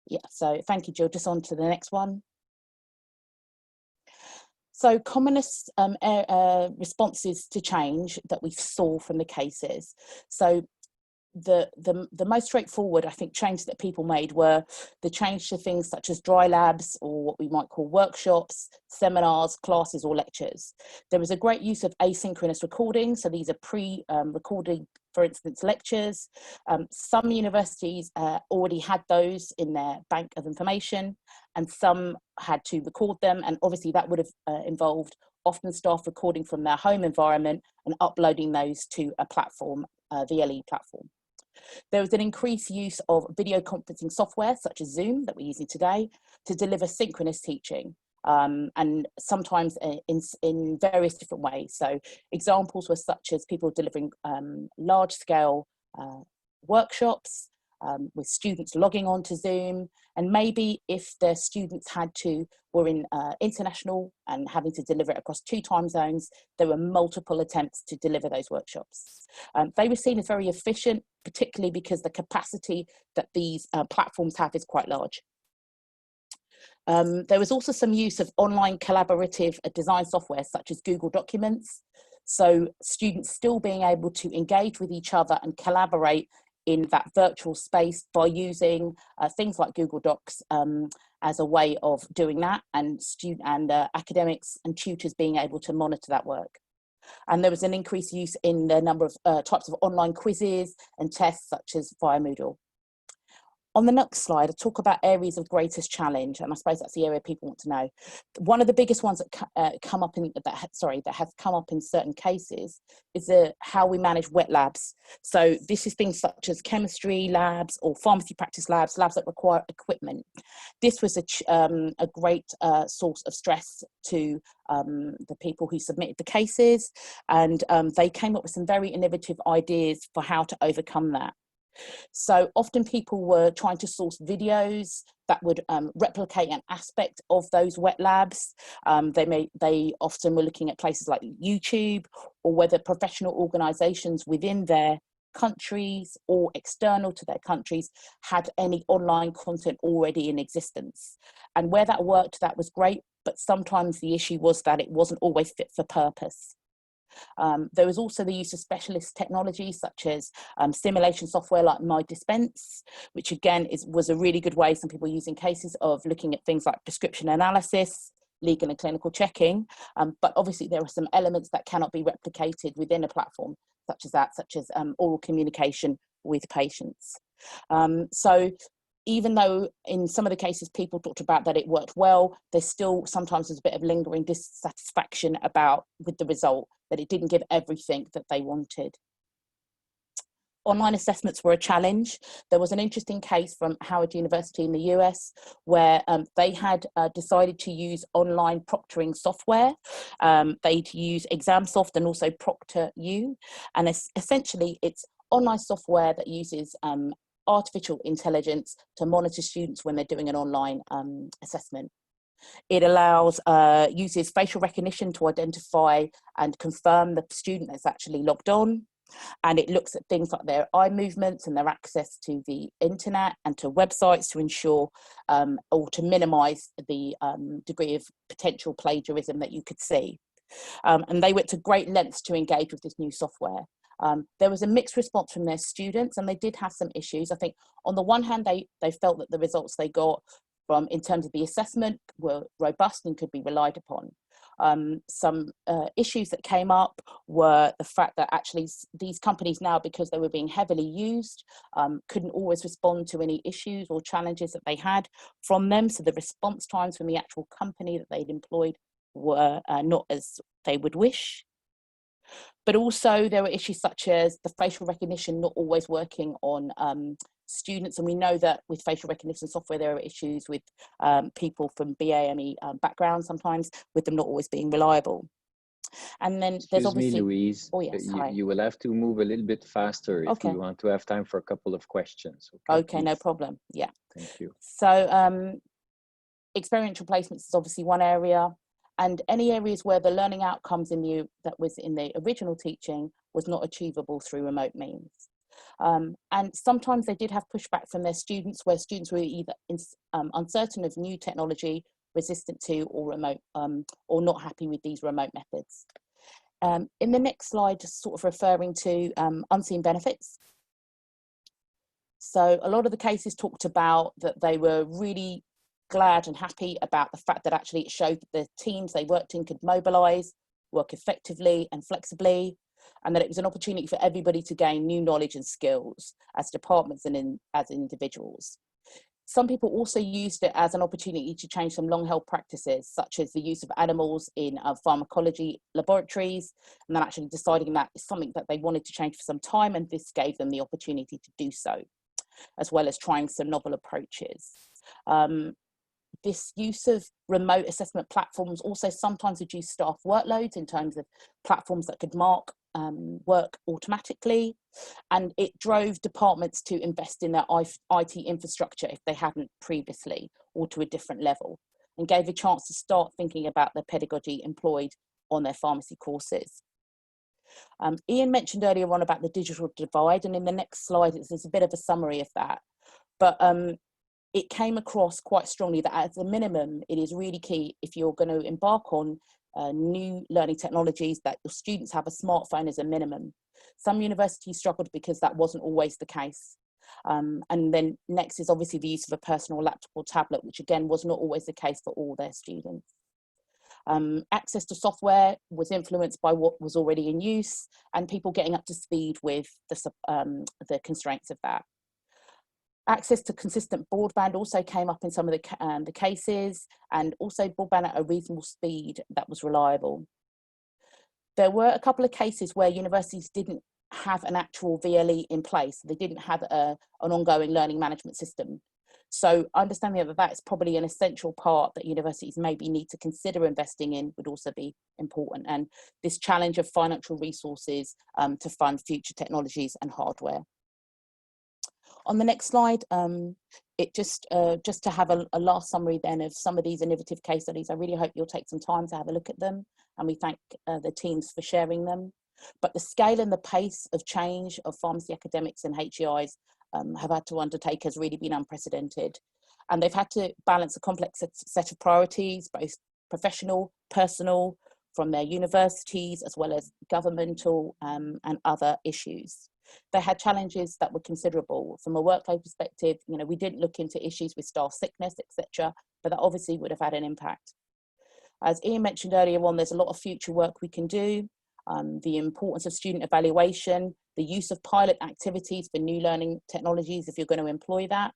Yeah, so thank you, Jill. Just on to the next one. So commonest responses to change that we saw from the cases. So the most straightforward, I think, change that people made were the change to things such as dry labs, or what we might call workshops, seminars, classes, or lectures. There was a great use of asynchronous recording. So these are pre-recorded, for instance, lectures. Some universities already had those in their bank of information, and some had to record them. And obviously that would have involved often staff recording from their home environment and uploading those to a platform, VLE platform. There was an increased use of video conferencing software such as Zoom that we're using today to deliver synchronous teaching, and sometimes in various different ways. So examples were such as people delivering large scale workshops with students logging on to Zoom, and maybe if their students were in international and having to deliver it across 2 time zones, there were multiple attempts to deliver those workshops. They were seen as very efficient, particularly because the capacity that these platforms have is quite large. There was also some use of online collaborative design software such as Google Documents. So students still being able to engage with each other and collaborate in that virtual space by using things like Google Docs as a way of doing that, and academics and tutors being able to monitor that work. And there was an increased use in the number of types of online quizzes and tests, such as via Moodle. On the next slide, I talk about areas of greatest challenge, and I suppose that's the area people want to know. One of the biggest ones that have come up in certain cases is how we manage wet labs. So this is things such as chemistry labs or pharmacy practice labs, labs that require equipment. This was a great source of stress to the people who submitted the cases, and they came up with some very innovative ideas for how to overcome that. So often people were trying to source videos that would replicate an aspect of those wet labs. They often were looking at places like YouTube, or whether professional organisations within their countries or external to their countries had any online content already in existence. And where that worked, that was great, but sometimes the issue was that it wasn't always fit for purpose. There was also the use of specialist technologies such as simulation software like My Dispense, which again was a really good way. Some people using cases of looking at things like prescription analysis, legal and clinical checking, but obviously there are some elements that cannot be replicated within a platform such as oral communication with patients. So even though in some of the cases people talked about that it worked well, there still sometimes was a bit of lingering dissatisfaction with the result, that it didn't give everything that they wanted. Online assessments were a challenge. There was an interesting case from Howard University in the US where they had decided to use online proctoring software. They'd use ExamSoft and also ProctorU, and essentially it's online software that uses artificial intelligence to monitor students when they're doing an online assessment. It uses facial recognition to identify and confirm the student that's actually logged on. And it looks at things like their eye movements and their access to the internet and to websites to ensure or to minimize the degree of potential plagiarism that you could see. And they went to great lengths to engage with this new software. There was a mixed response from their students, and they did have some issues. I think on the one hand, they felt that the results they got in terms of the assessment were robust and could be relied upon. Some issues that came up were the fact that actually these companies now, because they were being heavily used, couldn't always respond to any issues or challenges that they had from them. So the response times from the actual company that they'd employed were not as they would wish. But also there were issues such as the facial recognition not always working on students. And we know that with facial recognition software, there are issues with people from BAME backgrounds sometimes, with them not always being reliable. And then there's obviously— Excuse me, Louise. Oh yes, hi. You will have to move a little bit faster if Okay. you want to have time for a couple of questions. Okay, please. no problem. Yeah. Thank you. So experiential placements is obviously one area. And any areas where the learning outcomes that was in the original teaching was not achievable through remote means. And sometimes they did have pushback from their students, where students were either uncertain of new technology, resistant to, or remote, or not happy with these remote methods. In the next slide, just sort of referring to unseen benefits. So a lot of the cases talked about that they were really glad and happy about the fact that actually it showed that the teams they worked in could mobilise, work effectively and flexibly, and that it was an opportunity for everybody to gain new knowledge and skills as departments and as individuals. Some people also used it as an opportunity to change some long-held practices, such as the use of animals in pharmacology laboratories, and then actually deciding that is something that they wanted to change for some time, and this gave them the opportunity to do so, as well as trying some novel approaches. This use of remote assessment platforms also sometimes reduced staff workloads in terms of platforms that could mark work automatically, and it drove departments to invest in their IT infrastructure if they hadn't previously, or to a different level, and gave a chance to start thinking about the pedagogy employed on their pharmacy courses. Ian mentioned earlier on about the digital divide, and in the next slide there's a bit of a summary of that, but it came across quite strongly that as a minimum, it is really key if you're going to embark on new learning technologies that your students have a smartphone as a minimum. Some universities struggled because that wasn't always the case. And then next is obviously the use of a personal laptop or tablet, which again was not always the case for all their students. Access to software was influenced by what was already in use and people getting up to speed with the constraints of that. Access to consistent broadband also came up in some of the cases, and also broadband at a reasonable speed that was reliable. There were a couple of cases where universities didn't have an actual VLE in place. They didn't have an ongoing learning management system. So understanding that that's probably an essential part that universities maybe need to consider investing in would also be important. And this challenge of financial resources to fund future technologies and hardware. On the next slide, it just to have a last summary then of some of these innovative case studies. I really hope you'll take some time to have a look at them, and we thank the teams for sharing them. But the scale and the pace of change of pharmacy academics and HEIs have had to undertake has really been unprecedented. And they've had to balance a complex set of priorities, both professional, personal, from their universities, as well as governmental and other issues. They had challenges that were considerable. From a workload perspective, we didn't look into issues with staff sickness, etc., but that obviously would have had an impact. As Ian mentioned earlier on, there's a lot of future work we can do. The importance of student evaluation, the use of pilot activities for new learning technologies if you're going to employ that,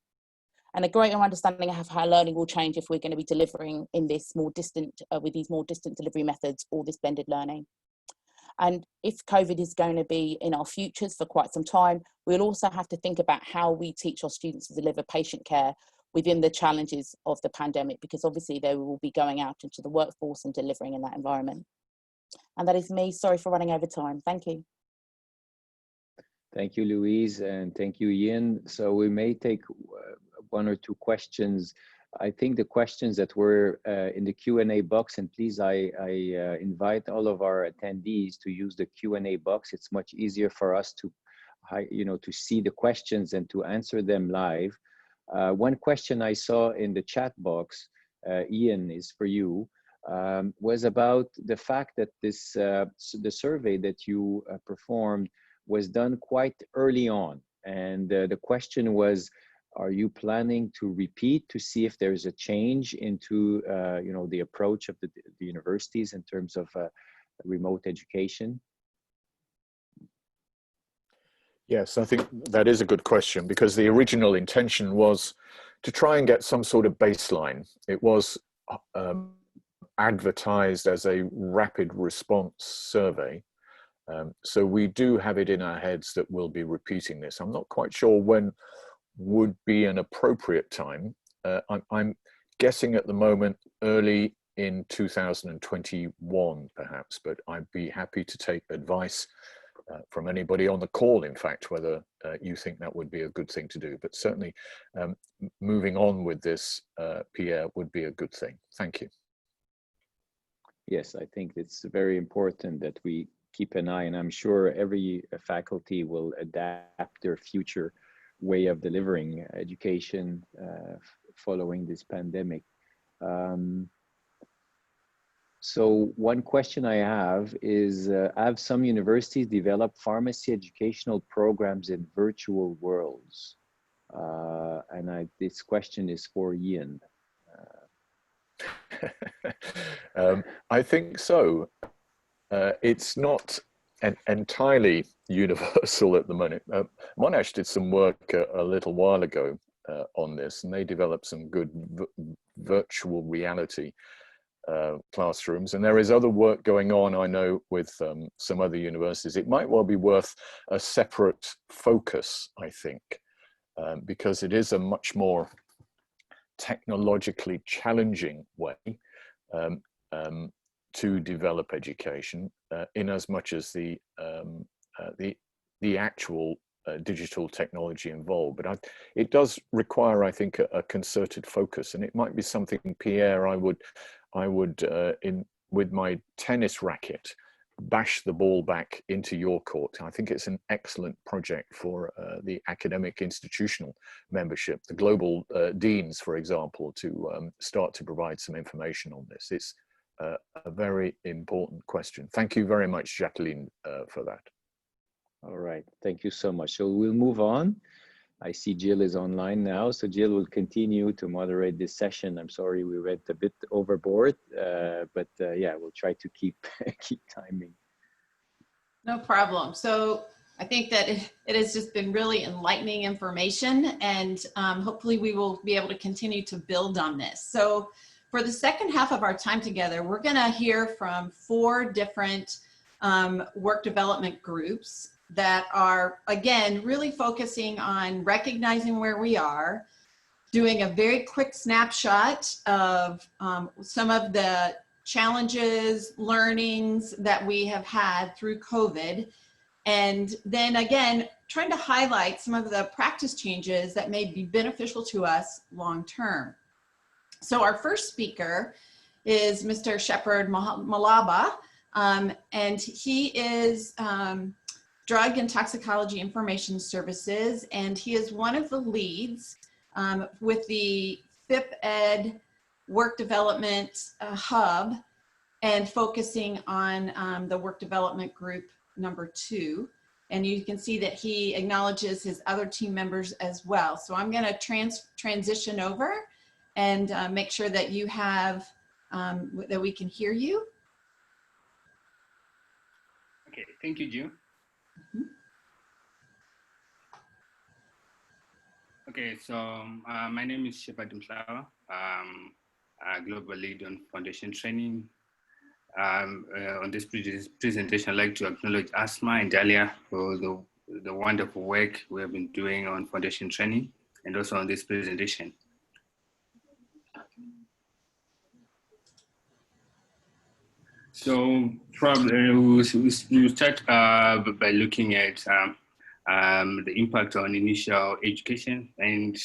and a greater understanding of how learning will change if we're going to be delivering in this more distant, with these more distant delivery methods or this blended learning. And if COVID is going to be in our futures for quite some time, we'll also have to think about how we teach our students to deliver patient care within the challenges of the pandemic, because obviously they will be going out into the workforce and delivering in that environment. And that is me. Sorry for running over time. Thank you. Thank you, Louise, and thank you, Ian. So we may take one or two questions. I think the questions that were in the Q&A box, and please, I invite all of our attendees to use the Q&A box. It's much easier for us to, to see the questions and to answer them live. One question I saw in the chat box, Ian, is for you, was about the fact that this the survey that you performed was done quite early on, and the question was, are you planning to repeat to see if there's a change into the approach of the universities in terms of remote education? Yes, I think that is a good question, because the original intention was to try and get some sort of baseline. It was advertised as a rapid response survey. So we do have it in our heads that we'll be repeating this. I'm not quite sure when would be an appropriate time. I'm guessing at the moment early in 2021 perhaps, but I'd be happy to take advice from anybody on the call, in fact, whether you think that would be a good thing to do. But certainly moving on with this, Pierre, would be a good thing. Thank you. Yes, I think it's very important that we keep an eye, and I'm sure every faculty will adapt their future way of delivering education following this pandemic. So one question I have is, have some universities developed pharmacy educational programs in virtual worlds? And this question is for Ian. I think so. It's not entirely universal at the moment. Monash did some work a little while ago on this, and they developed some good virtual reality classrooms. And there is other work going on, I know, with some other universities. It might well be worth a separate focus, I think, because it is a much more technologically challenging way to develop education, in as much as the actual digital technology involved. But it does require, I think, a concerted focus, and it might be something, Pierre, I would with my tennis racket, bash the ball back into your court. I think it's an excellent project for the academic institutional membership, the global deans, for example, to start to provide some information on this. It's a very important question. Thank you very much, Jacqueline, for that. All right, thank you so much. So we'll move on. I see Jill is online now, so Jill will continue to moderate this session. I'm sorry we went a bit overboard, but yeah, we'll try to keep keep timing. No problem. So I think that it has just been really enlightening information, and hopefully we will be able to continue to build on this. So for the second half of our time together, we're going to hear from 4 different work development groups that are, again, really focusing on recognizing where we are, doing a very quick snapshot of some of the challenges, learnings that we have had through COVID, and then again, trying to highlight some of the practice changes that may be beneficial to us long-term. So our first speaker is Mr. Shepherd Malaba, and he is Drug and Toxicology Information Services, and he is one of the leads with the FIP-Ed Work Development Hub, and focusing on the Work Development Group number 2. And you can see that he acknowledges his other team members as well. So I'm going to transition over and make sure that you have, that we can hear you. Okay, thank you, Jill. Okay, so my name is Shepherd Mhlawa. I'm a global lead on foundation training. On this presentation, I'd like to acknowledge Asma and Dahlia for the wonderful work we have been doing on foundation training and also on this presentation. So probably we'll start by looking at the impact on initial education, and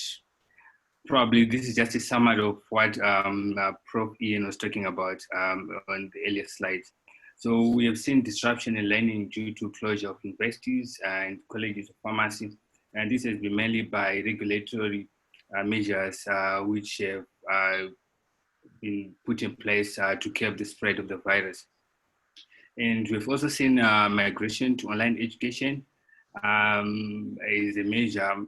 probably this is just a summary of what Prof Ian was talking about on the earlier slides. So we have seen disruption in learning due to closure of universities and colleges of pharmacy, and this has been mainly by regulatory measures which have been put in place to curb the spread of the virus. And we've also seen migration to online education is a measure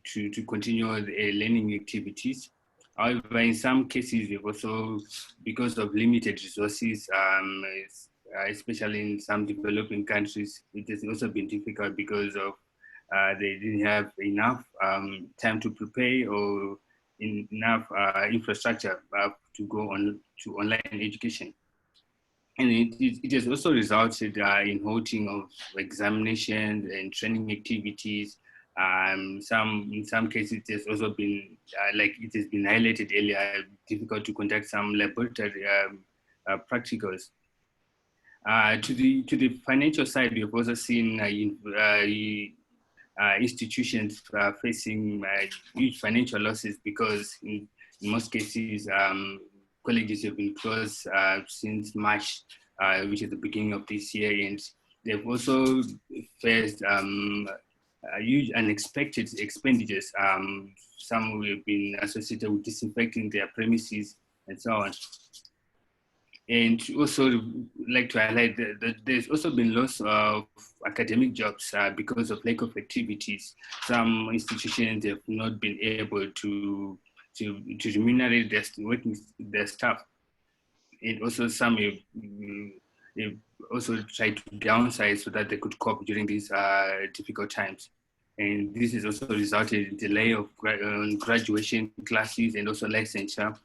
to continue the learning activities. However, in some cases, we've also, because of limited resources, especially in some developing countries, it has also been difficult because of they didn't have enough time to prepare or enough infrastructure to go on to online education. And it has also resulted in halting of examinations and training activities. In some cases, it has also been, like it has been highlighted earlier, difficult to conduct some laboratory practicals. To the financial side, we have also seen institutions facing huge financial losses because in most cases, colleges have been closed since March, which is the beginning of this year, and they've also faced huge unexpected expenditures. Some will have been associated with disinfecting their premises and so on. And also like to highlight that there's also been loss of academic jobs because of lack of activities. Some institutions have not been able to remunerate their staff. And also some have also tried to downsize so that they could cope during these difficult times. And this has also resulted in delay of graduation classes and also licensure.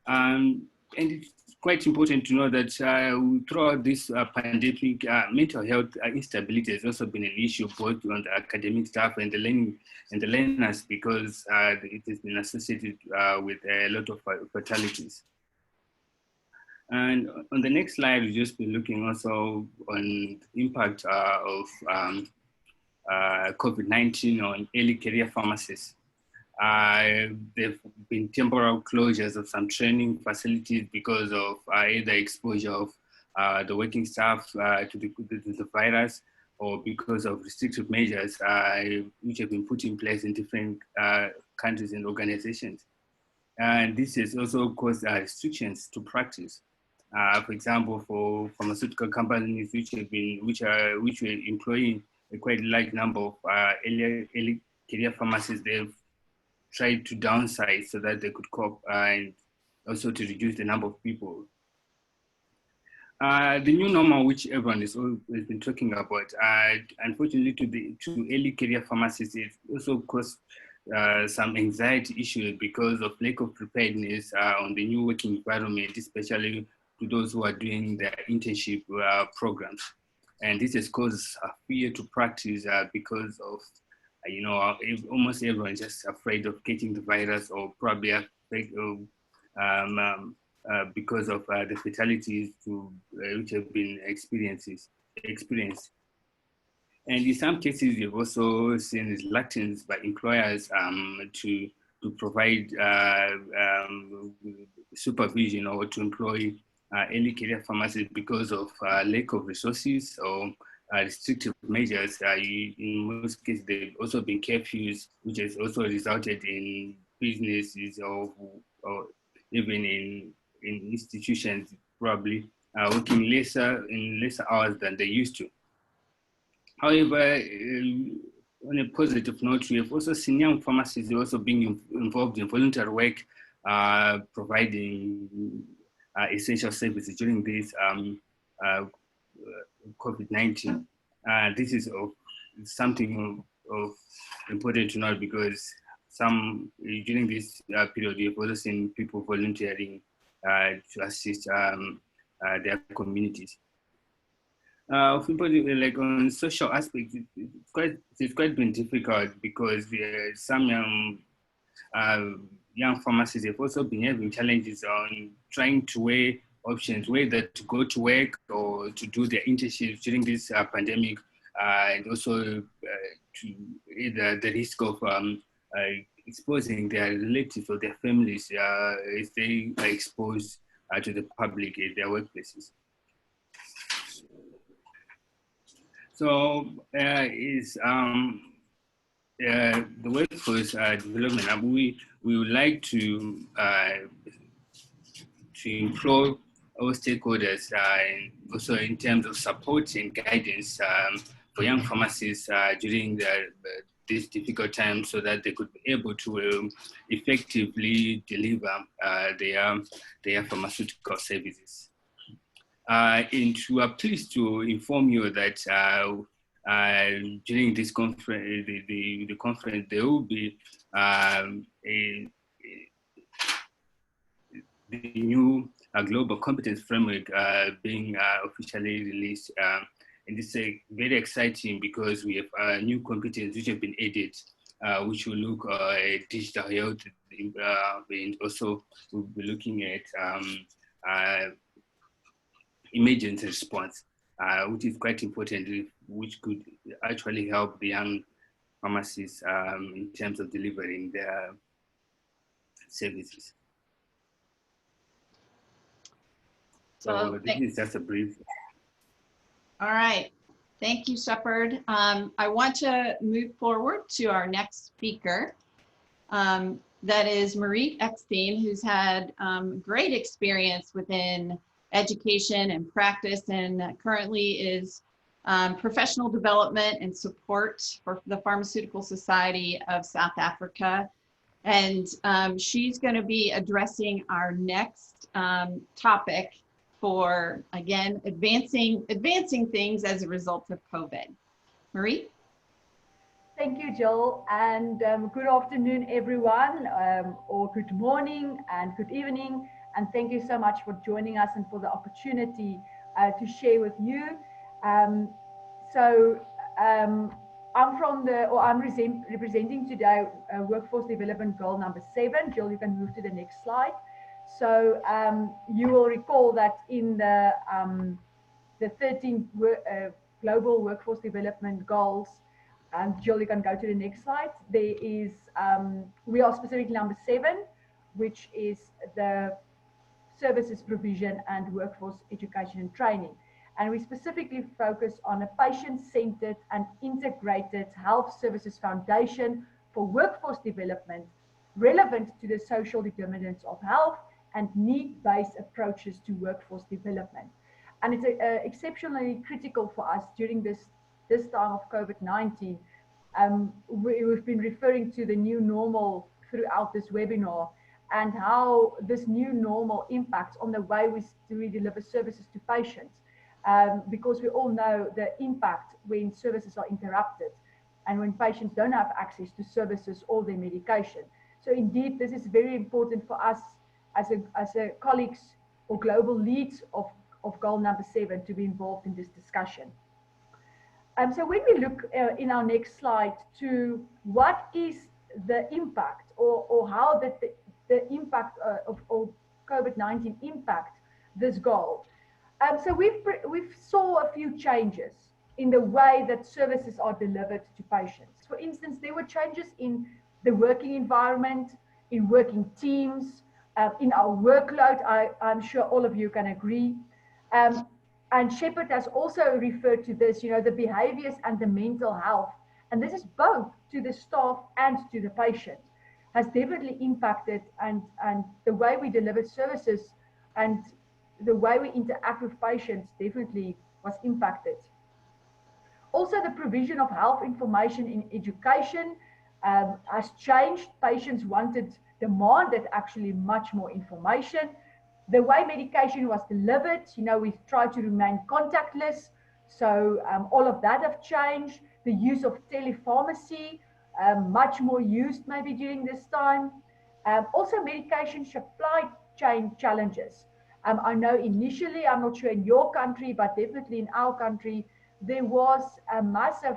And it's quite important to know that throughout this pandemic, mental health instability has also been an issue both on the academic staff and the learners because it has been associated with a lot of fatalities. And on the next slide, we'll just be looking also on the impact of COVID-19 on early career pharmacists. There've been temporal closures of some training facilities because of either exposure of the working staff to the virus or because of restrictive measures which have been put in place in different countries and organizations. And this has also caused restrictions to practice. For example, for pharmaceutical companies which were employing a quite large number of early career pharmacists. They've tried to downsize so that they could cope and also to reduce the number of people. The new normal, which everyone has been talking about, unfortunately to early career pharmacists, it also caused some anxiety issues because of lack of preparedness on the new working environment, especially to those who are doing their internship programs. And this has caused a fear to practice because of, almost everyone is just afraid of getting the virus, or probably afraid of because of the fatalities which have been experienced. And in some cases, we've also seen reluctance by employers to provide supervision or to employ early career pharmacists because of lack of resources or restrictive measures. In most cases, they've also been curfews, which has also resulted in businesses or even in institutions probably working in lesser hours than they used to. However, on a positive note, we have also seen young pharmacists also being involved in voluntary work, providing essential services during this COVID-19. This is something of important to note, because during this period, we have also seen people volunteering to assist their communities. Like on social aspects, it's quite been difficult because some young pharmacists have also been having challenges on trying to weigh options, whether to go to work or to do their internships during this pandemic, and also to either the risk of exposing their relatives or their families if they are exposed to the public in their workplaces. So the workforce development, we would like to improve our stakeholders, and also in terms of support and guidance for young pharmacists during this difficult time, so that they could be able to effectively deliver their pharmaceutical services. And we are pleased to inform you that during this conference, the conference, there will be the new global competence framework being officially released. And this is very exciting because we have new competence which have been added, which will look at digital health, and also we'll be looking at emergency response, which is quite important, which could actually help the young pharmacists in terms of delivering their services. So this is just a brief. All right. Thank you, Shepard. I want to move forward to our next speaker. That is Marie Eckstein, who's had great experience within education and practice, and currently is professional development and support for the Pharmaceutical Society of South Africa. And she's going to be addressing our next topic for, again, advancing things as a result of COVID. Marie? Thank you, Jill, and good afternoon, everyone, or good morning and good evening, and thank you so much for joining us and for the opportunity to share with you. I'm representing today Workforce Development Goal number 7. Jill, you can move to the next slide. So you will recall that in the 13 global workforce development goals, Jill, you can go to the next slide. There is, we are specifically number 7, which is the services provision and workforce education and training. And we specifically focus on a patient-centered and integrated health services foundation for workforce development relevant to the social determinants of health and need-based approaches to workforce development. And it's exceptionally critical for us during this this time of COVID-19. We've been referring to the new normal throughout this webinar and how this new normal impacts on the way we deliver services to patients. Because we all know the impact when services are interrupted and when patients don't have access to services or their medication. So indeed, this is very important for us as a colleagues or global leads of goal number 7 to be involved in this discussion. So when we look in our next slide to what is the impact or how the impact of COVID-19 impact this goal. So we've saw a few changes in the way that services are delivered to patients. For instance, there were changes in the working environment, in working teams, in our workload. I'm sure all of you can agree. And Shepherd has also referred to this, the behaviors and the mental health. And this is both to the staff and to the patient, has definitely impacted and the way we deliver services and the way we interact with patients definitely was impacted. Also, the provision of health information in education has changed. Patients demanded actually much more information. The way medication was delivered, we've tried to remain contactless. So all of that have changed. The use of telepharmacy, much more used maybe during this time. Also medication supply chain challenges. I know initially, I'm not sure in your country, but definitely in our country, there was a massive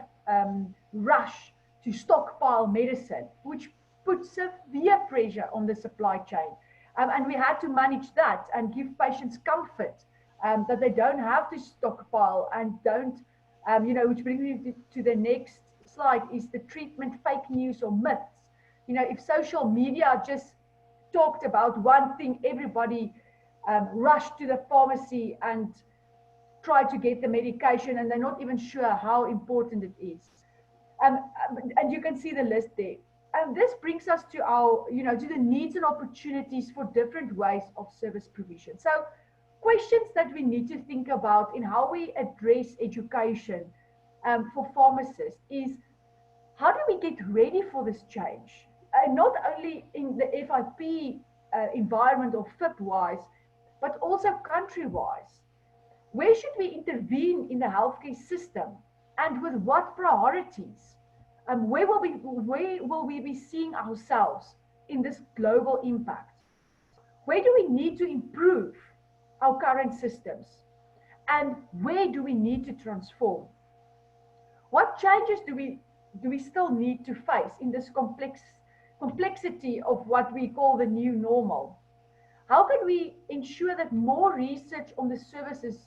rush to stockpile medicine, which put severe pressure on the supply chain. And we had to manage that and give patients comfort that they don't have to stockpile and don't, which brings me to the next slide, is the treatment fake news or myths. If social media just talked about one thing, everybody rushed to the pharmacy and tried to get the medication, and they're not even sure how important it is. And you can see the list there. And this brings us to our, to the needs and opportunities for different ways of service provision. So questions that we need to think about in how we address education for pharmacists is, how do we get ready for this change? Not only in the FIP environment or FIP-wise, but also country-wise. Where should we intervene in the healthcare system and with what priorities? Where will we be seeing ourselves in this global impact? Where do we need to improve our current systems? And where do we need to transform? What changes do we still need to face in this complexity of what we call the new normal? How can we ensure that more research on the services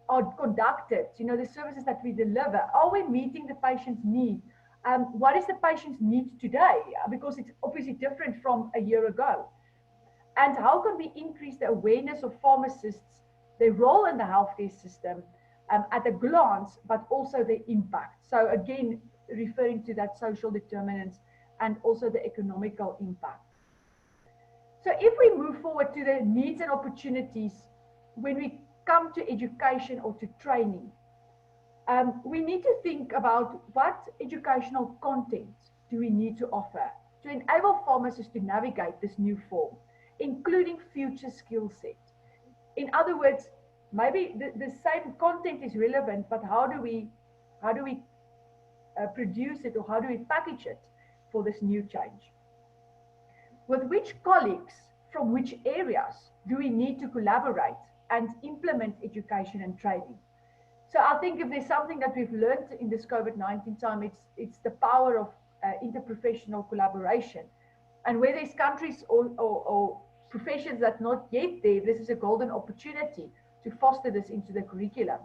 are conducted, the services that we deliver? Are we meeting the patient's need? What is the patient's need today? Because it's obviously different from a year ago. And how can we increase the awareness of pharmacists, their role in the healthcare system at a glance, but also the impact? So again, referring to that social determinants and also the economical impact. So if we move forward to the needs and opportunities, when we come to education or to training, we need to think about what educational content do we need to offer to enable pharmacists to navigate this new form, including future skill set. In other words, maybe the same content is relevant, but how do we produce it, or how do we package it for this new change? With which colleagues from which areas do we need to collaborate and implement education and training? So I think if there's something that we've learned in this COVID-19 time, it's the power of interprofessional collaboration. And where there's countries or professions that are not yet there, this is a golden opportunity to foster this into the curriculum.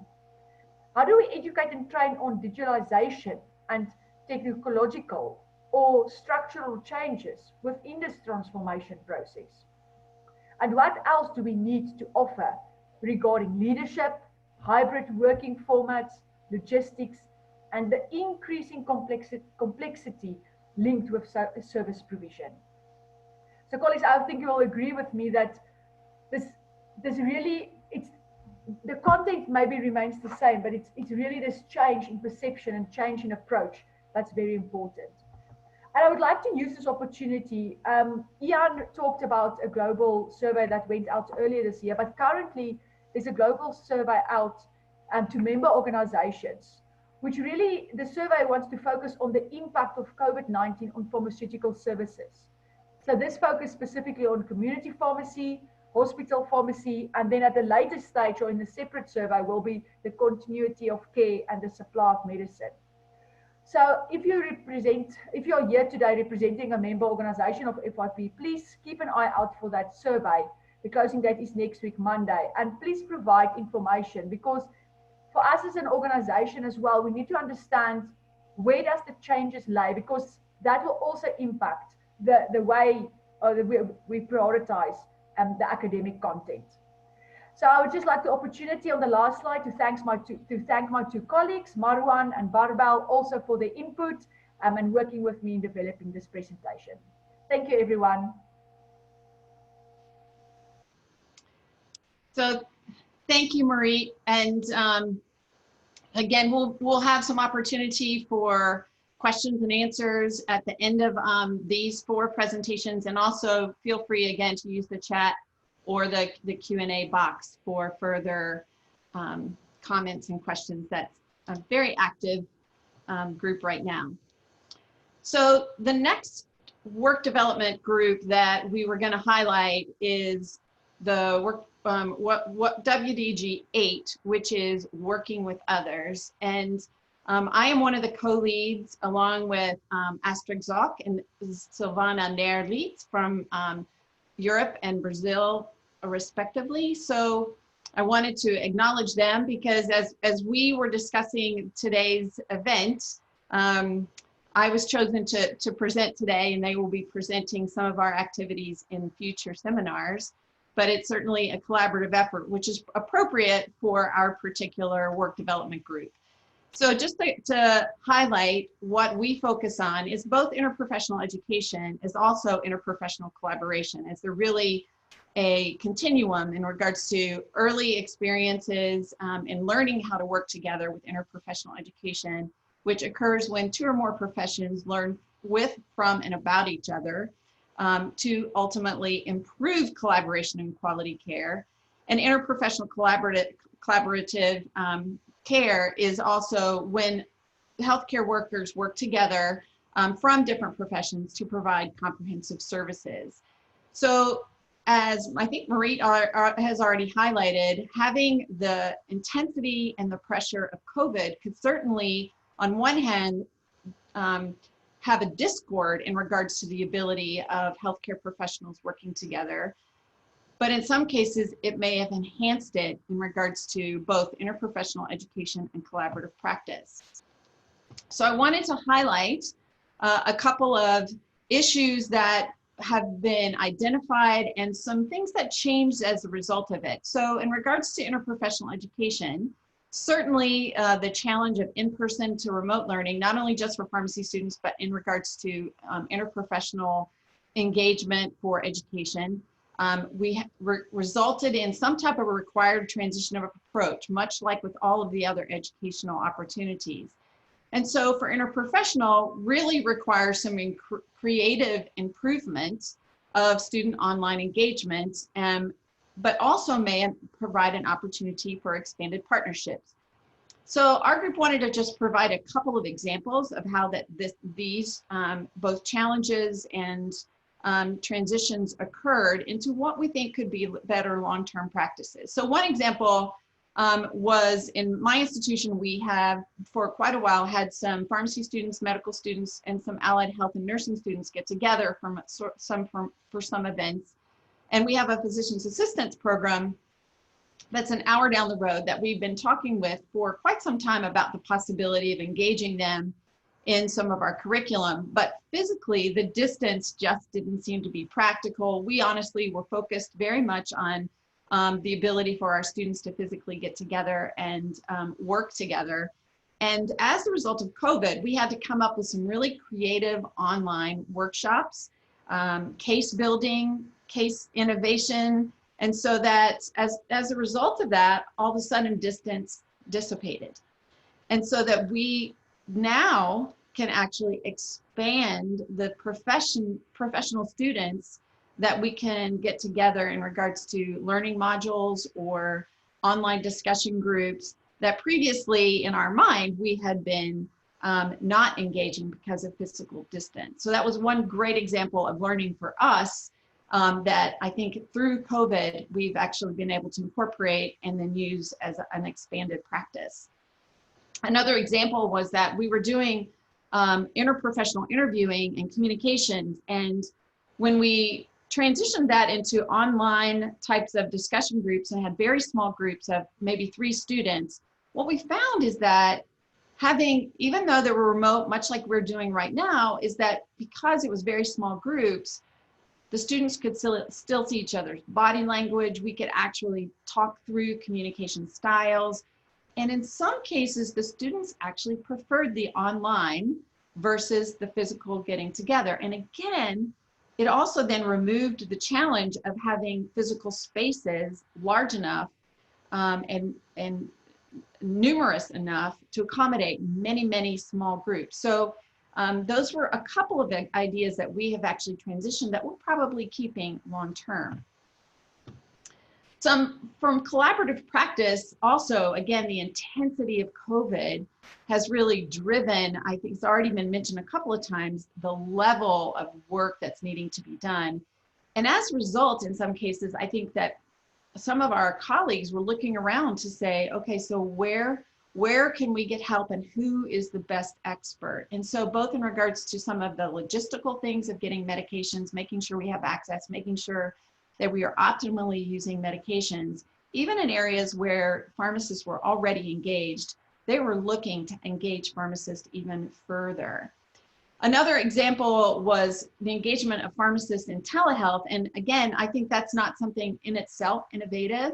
How do we educate and train on digitalization and technological or structural changes within this transformation process? And what else do we need to offer regarding leadership, hybrid working formats, logistics, and the increasing complexity linked with service provision? So colleagues, I think you will agree with me that this really, the content maybe remains the same, but it's really this change in perception and change in approach that's very important. And I would like to use this opportunity. Ian talked about a global survey that went out earlier this year, but currently there's a global survey out to member organizations, which really, the survey wants to focus on the impact of COVID-19 on pharmaceutical services. So this focus specifically on community pharmacy, hospital pharmacy, and then at the later stage or in a separate survey will be the continuity of care and the supply of medicine. So if you're here today representing a member organization of FIP, please keep an eye out for that survey. The closing date is next week, Monday, and please provide information, because for us as an organization as well, we need to understand where does the changes lie, because that will also impact the way we prioritize the academic content. So I would just like the opportunity on the last slide to thank my two colleagues, Marwan and Barbel, also for their input and working with me in developing this presentation. Thank you, everyone. So thank you, Marie. And again, we'll have some opportunity for questions and answers at the end of these 4 presentations. And also feel free again to use the chat or the Q&A box for further comments and questions. That's a very active group right now. So the next work development group that we were going to highlight is the WDG 8, which is working with others. And I am one of the co-leads along with Astrid Zock and Silvana Nerlitz from Europe and Brazil, respectively. So I wanted to acknowledge them because as we were discussing today's event, I was chosen to present today, and they will be presenting some of our activities in future seminars. But it's certainly a collaborative effort, which is appropriate for our particular work development group. So just to highlight what we focus on is both interprofessional education is also interprofessional collaboration, as they're really a continuum in regards to early experiences in learning how to work together with interprofessional education, which occurs when 2 or more professions learn with, from, and about each other to ultimately improve collaboration and quality care. And interprofessional collaborative care is also when healthcare workers work together from different professions to provide comprehensive services. So as I think Marie has already highlighted, having the intensity and the pressure of COVID could certainly, on one hand, have a discord in regards to the ability of healthcare professionals working together. But in some cases, it may have enhanced it in regards to both interprofessional education and collaborative practice. So I wanted to highlight a couple of issues that have been identified and some things that changed as a result of it. So in regards to interprofessional education, certainly the challenge of in-person to remote learning, not only just for pharmacy students, but in regards to interprofessional engagement for education, we resulted in some type of a required transition of approach, much like with all of the other educational opportunities. And so for interprofessional, really requires some creative improvement of student online engagement, but also may provide an opportunity for expanded partnerships. So our group wanted to just provide a couple of examples of how these both challenges and transitions occurred into what we think could be better long-term practices. So one example was in my institution, we have for quite a while had some pharmacy students, medical students, and some allied health and nursing students get together for some events. And we have a physician's assistants program that's an hour down the road that we've been talking with for quite some time about the possibility of engaging them in some of our curriculum, but physically the distance just didn't seem to be practical. We honestly were focused very much on the ability for our students to physically get together and work together. And as a result of COVID, we had to come up with some really creative online workshops, case building, case innovation, And so that as a result of that, all of a sudden distance dissipated. And so that we now can actually expand the professional students that we can get together in regards to learning modules or online discussion groups that previously in our mind we had been not engaging because of physical distance. So that was one great example of learning for us that I think through COVID we've actually been able to incorporate and then use as an expanded practice. Another example was that we were doing interprofessional interviewing and communications, and when we transitioned that into online types of discussion groups and had very small groups of maybe 3 students, what we found is that having, even though they were remote, much like we're doing right now, is that because it was very small groups, the students could still see each other's body language. We could actually talk through communication styles. And in some cases, the students actually preferred the online versus the physical getting together. And again, it also then removed the challenge of having physical spaces large enough and numerous enough to accommodate many, many small groups. So those were a couple of ideas that we have actually transitioned that we're probably keeping long term. Some from collaborative practice, also, again, the intensity of COVID has really driven, I think it's already been mentioned a couple of times, the level of work that's needing to be done. And as a result, in some cases, I think that some of our colleagues were looking around to say, okay, so where can we get help and who is the best expert? And so both in regards to some of the logistical things of getting medications, making sure we have access, making sure that we are optimally using medications, even in areas where pharmacists were already engaged, they were looking to engage pharmacists even further. Another example was the engagement of pharmacists in telehealth. And again, I think that's not something in itself innovative,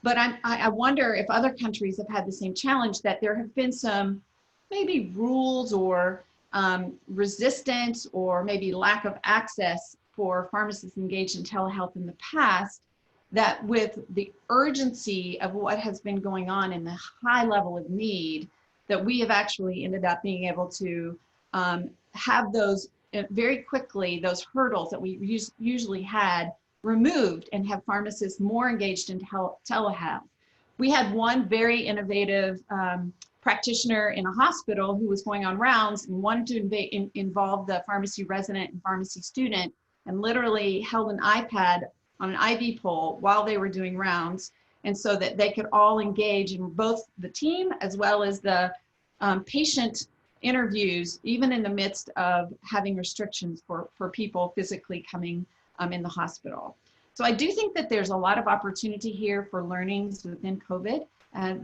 but I wonder if other countries have had the same challenge, that there have been some maybe rules or resistance or maybe lack of access for pharmacists engaged in telehealth in the past, that with the urgency of what has been going on and the high level of need, that we have actually ended up being able to have those very quickly, those hurdles that we usually had removed and have pharmacists more engaged in telehealth. We had one very innovative practitioner in a hospital who was going on rounds and wanted to involve the pharmacy resident and pharmacy student, and literally held an iPad on an IV pole while they were doing rounds, and so that they could all engage in both the team as well as the patient interviews, even in the midst of having restrictions for people physically coming in the hospital. So I do think that there's a lot of opportunity here for learnings within COVID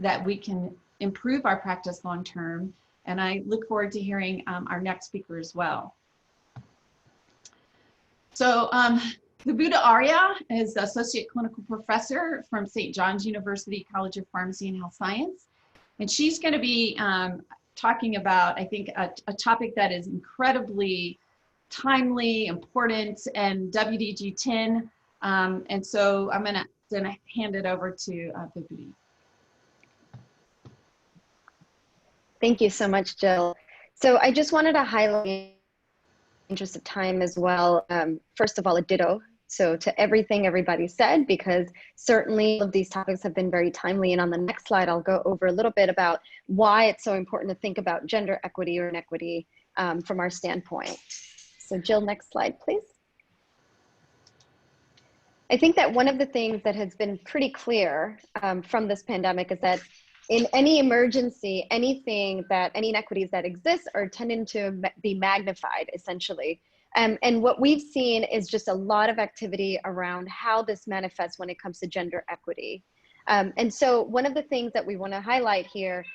that we can improve our practice long term, and I look forward to hearing our next speaker as well. So Buddha Arya is Associate Clinical Professor from St. John's University College of Pharmacy and Health Science. And she's going to be talking about, I think, a topic that is incredibly timely, important, and WDG10. And so I'm going to hand it over to Buddha. Thank you so much, Jill. So I just wanted to highlight, interest of time as well, first of all, a ditto so to everything everybody said, because certainly all of these topics have been very timely. And on the next slide, I'll go over a little bit about why it's so important to think about gender equity or inequity from our standpoint. So Jill, next slide, please. I think that one of the things that has been pretty clear from this pandemic is that in any emergency, any inequities that exist are tending to be magnified, essentially. And what we've seen is just a lot of activity around how this manifests when it comes to gender equity. And so one of the things that we want to highlight here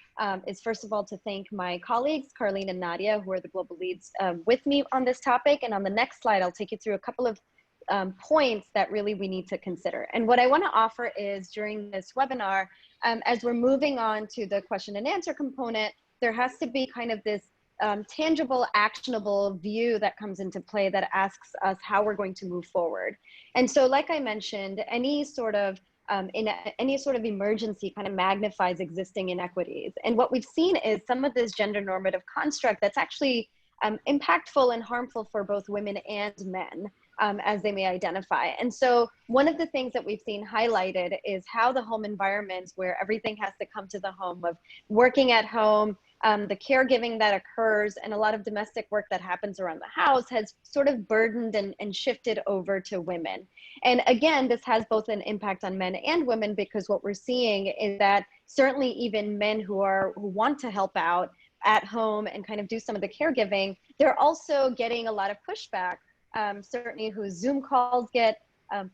is, first of all, to thank my colleagues, Carlene and Nadia, who are the global leads with me on this topic. And on the next slide, I'll take you through a couple of points that really we need to consider. And what I want to offer is, during this webinar, as we're moving on to the question and answer component, there has to be kind of this tangible, actionable view that comes into play that asks us how we're going to move forward. And so, like I mentioned, any sort of any sort of emergency kind of magnifies existing inequities. And what we've seen is some of this gender normative construct that's actually impactful and harmful for both women and men, as they may identify. And so one of the things that we've seen highlighted is how the home environments, where everything has to come to the home, of working at home, the caregiving that occurs, and a lot of domestic work that happens around the house, has sort of burdened and shifted over to women. And again, this has both an impact on men and women, because what we're seeing is that certainly even men who want to help out at home and kind of do some of the caregiving, they're also getting a lot of pushback. Certainly whose Zoom calls get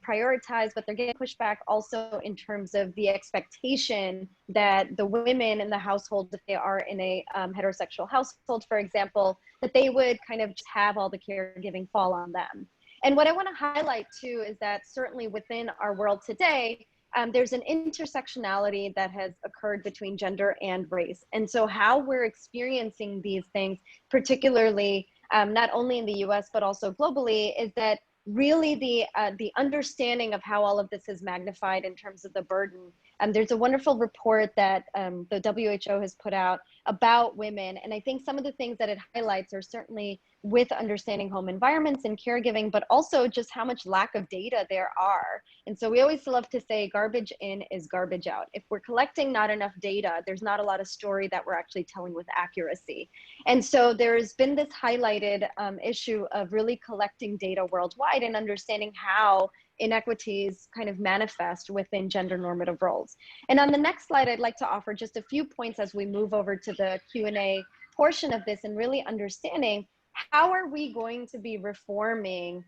prioritized, but they're getting pushback also in terms of the expectation that the women in the household, if they are in a heterosexual household, for example, that they would kind of just have all the caregiving fall on them. And what I want to highlight too is that certainly within our world today, there's an intersectionality that has occurred between gender and race. And so how we're experiencing these things, particularly not only in the US, but also globally, is that really the understanding of how all of this is magnified in terms of the burden. There's a wonderful report that the WHO has put out about women. And I think some of the things that it highlights are certainly with understanding home environments and caregiving, but also just how much lack of data there are. And so we always love to say garbage in is garbage out. If we're collecting not enough data, there's not a lot of story that we're actually telling with accuracy. And so there's been this highlighted issue of really collecting data worldwide and understanding how inequities kind of manifest within gender normative roles. And on the next slide, I'd like to offer just a few points as we move over to the Q&A portion of this, and really understanding how are we going to be reforming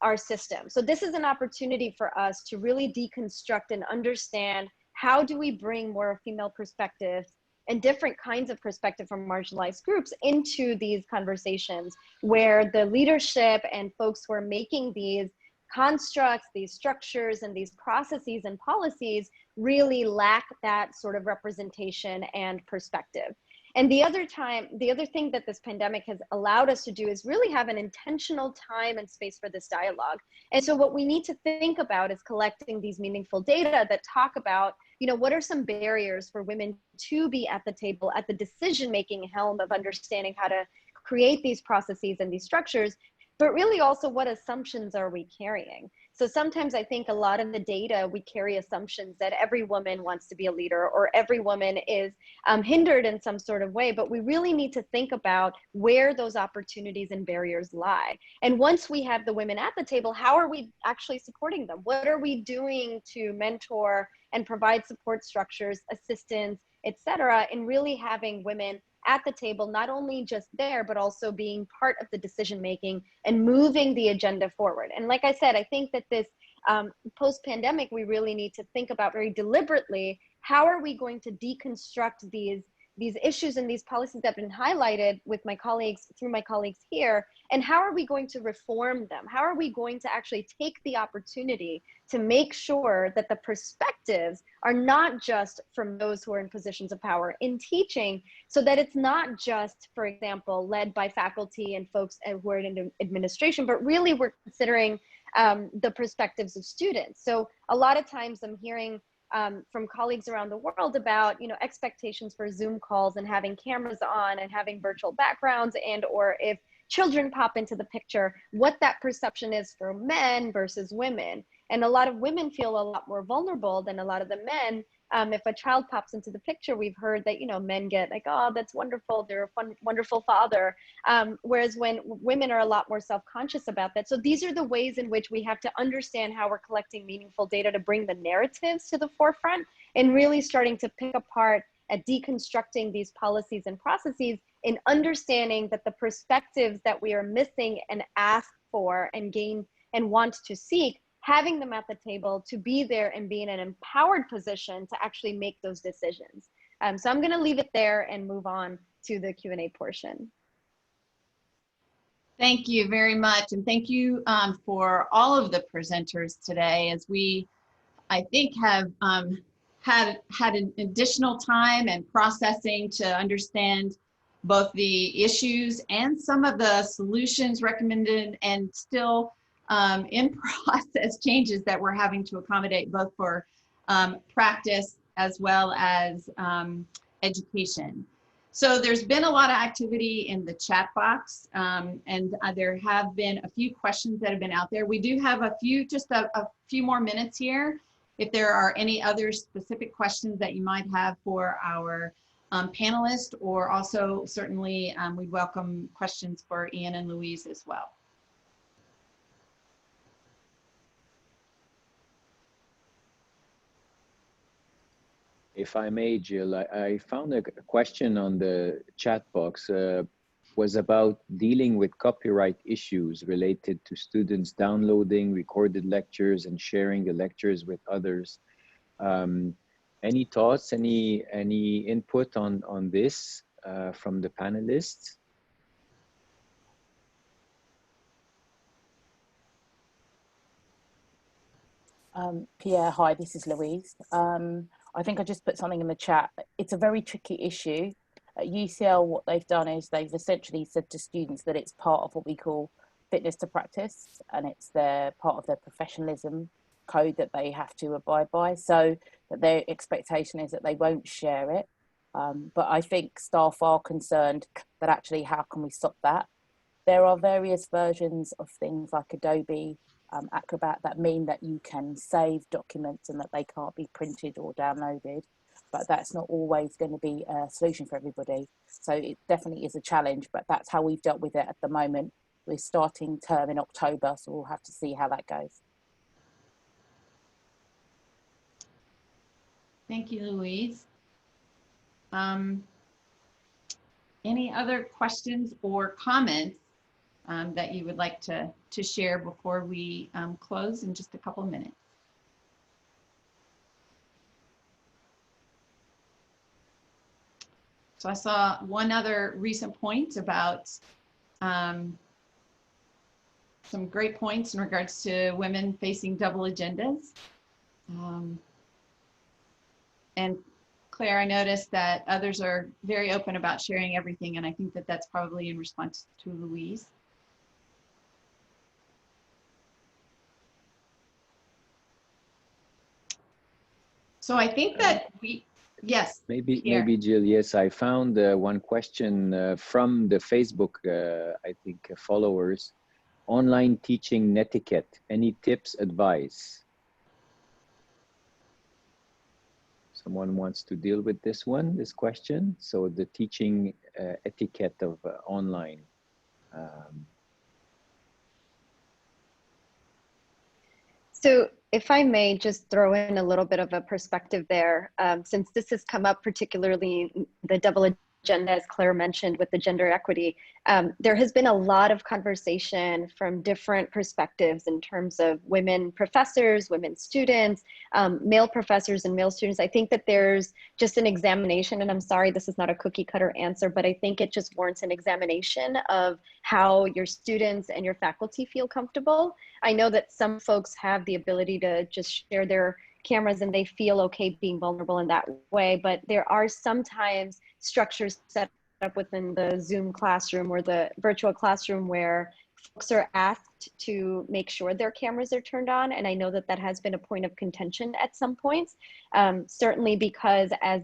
our system. So this is an opportunity for us to really deconstruct and understand how do we bring more female perspectives and different kinds of perspective from marginalized groups into these conversations, where the leadership and folks who are making these constructs, these structures, and these processes and policies really lack that sort of representation and perspective. And the other thing that this pandemic has allowed us to do is really have an intentional time and space for this dialogue. And so what we need to think about is collecting these meaningful data that talk about, you know, what are some barriers for women to be at the table, at the decision-making helm of understanding how to create these processes and these structures, but really also what assumptions are we carrying? So sometimes I think a lot of the data, we carry assumptions that every woman wants to be a leader, or every woman is hindered in some sort of way, but we really need to think about where those opportunities and barriers lie. And once we have the women at the table, how are we actually supporting them? What are we doing to mentor and provide support structures, assistance, et cetera, in really having women at the table, not only just there, but also being part of the decision-making and moving the agenda forward. And like I said, I think that this post-pandemic, we really need to think about very deliberately, how are we going to deconstruct these issues and these policies that have been highlighted with my colleagues, through my colleagues here, and how are we going to reform them? How are we going to actually take the opportunity to make sure that the perspectives are not just from those who are in positions of power in teaching, so that it's not just, for example, led by faculty and folks who are in administration, but really we're considering the perspectives of students. So a lot of times I'm hearing from colleagues around the world about, you know, expectations for Zoom calls and having cameras on and having virtual backgrounds, and or if children pop into the picture, what that perception is for men versus women. And a lot of women feel a lot more vulnerable than a lot of the men. If a child pops into the picture, we've heard that, you know, men get like, oh, that's wonderful, they're a wonderful father. Whereas when women are a lot more self-conscious about that. So these are the ways in which we have to understand how we're collecting meaningful data to bring the narratives to the forefront, and really starting to pick apart at deconstructing these policies and processes, in understanding that the perspectives that we are missing and ask for and gain and want to seek, having them at the table to be there and be in an empowered position to actually make those decisions. So I'm gonna leave it there and move on to the Q&A portion. Thank you very much. And thank you for all of the presenters today, as we, I think, have had an additional time and processing to understand both the issues and some of the solutions recommended and still in process changes that we're having to accommodate both for practice as well as education. So there's been a lot of activity in the chat box, and there have been a few questions that have been out there. We do have just a few more minutes here. If there are any other specific questions that you might have for our panelists, or also certainly we'd welcome questions for Ian and Louise as well. If I may, Jill, I found a question on the chat box, was about dealing with copyright issues related to students downloading recorded lectures and sharing the lectures with others. Any thoughts, any input on this from the panelists? Pierre, hi, this is Louise. I think I just put something in the chat. It's a very tricky issue. At UCL, what they've done is they've essentially said to students that it's part of what we call fitness to practice, and it's part of their professionalism code that they have to abide by. So that their expectation is that they won't share it. But I think staff are concerned that actually, how can we stop that? There are various versions of things like Adobe Acrobat that mean that you can save documents and that they can't be printed or downloaded, but that's not always going to be a solution for everybody. So it definitely is a challenge, but that's how we've dealt with it at the moment. We're starting term in October, so we'll have to see how that goes. Thank you, Louise. Any other questions or comments that you would like to share before we close in just a couple of minutes? So I saw one other recent point about some great points in regards to women facing double agendas. And Claire, I noticed that others are very open about sharing everything, and I think that that's probably in response to Louise. So I think that yes. Maybe, Pierre. maybe Jill, yes, I found one question from the Facebook, I think, followers. Online teaching etiquette, any tips, advice? Someone wants to deal with this question. So the teaching etiquette of online. So if I may just throw in a little bit of a perspective there, since this has come up particularly the double agenda, as Claire mentioned, with the gender equity, there has been a lot of conversation from different perspectives in terms of women professors, women students, male professors and male students. I think that there's just an examination, and I'm sorry, this is not a cookie cutter answer, but I think it just warrants an examination of how your students and your faculty feel comfortable. I know that some folks have the ability to just share their cameras and they feel okay being vulnerable in that way, but there are sometimes structures set up within the Zoom classroom or the virtual classroom where folks are asked to make sure their cameras are turned on, and I know that that has been a point of contention at some points, certainly because as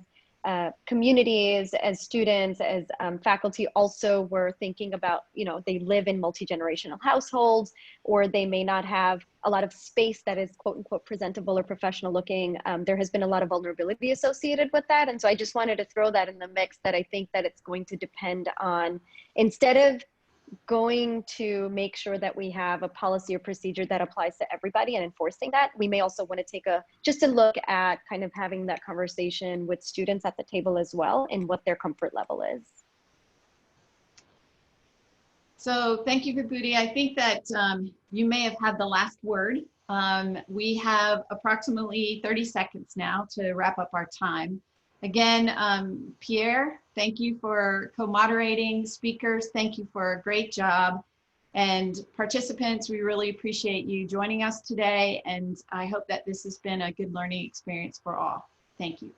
communities, as students, as faculty also were thinking about, you know, they live in multi-generational households, or they may not have a lot of space that is quote unquote presentable or professional looking. There has been a lot of vulnerability associated with that. And so I just wanted to throw that in the mix, that I think that it's going to depend on, instead of going to make sure that we have a policy or procedure that applies to everybody and enforcing that, we may also want to take just a look at kind of having that conversation with students at the table as well and what their comfort level is. So thank you, Vibhuti. I think that you may have had the last word. We have approximately 30 seconds now to wrap up our time. Again, Pierre, thank you for co-moderating. Speakers, thank you for a great job. And participants, we really appreciate you joining us today. And I hope that this has been a good learning experience for all. Thank you.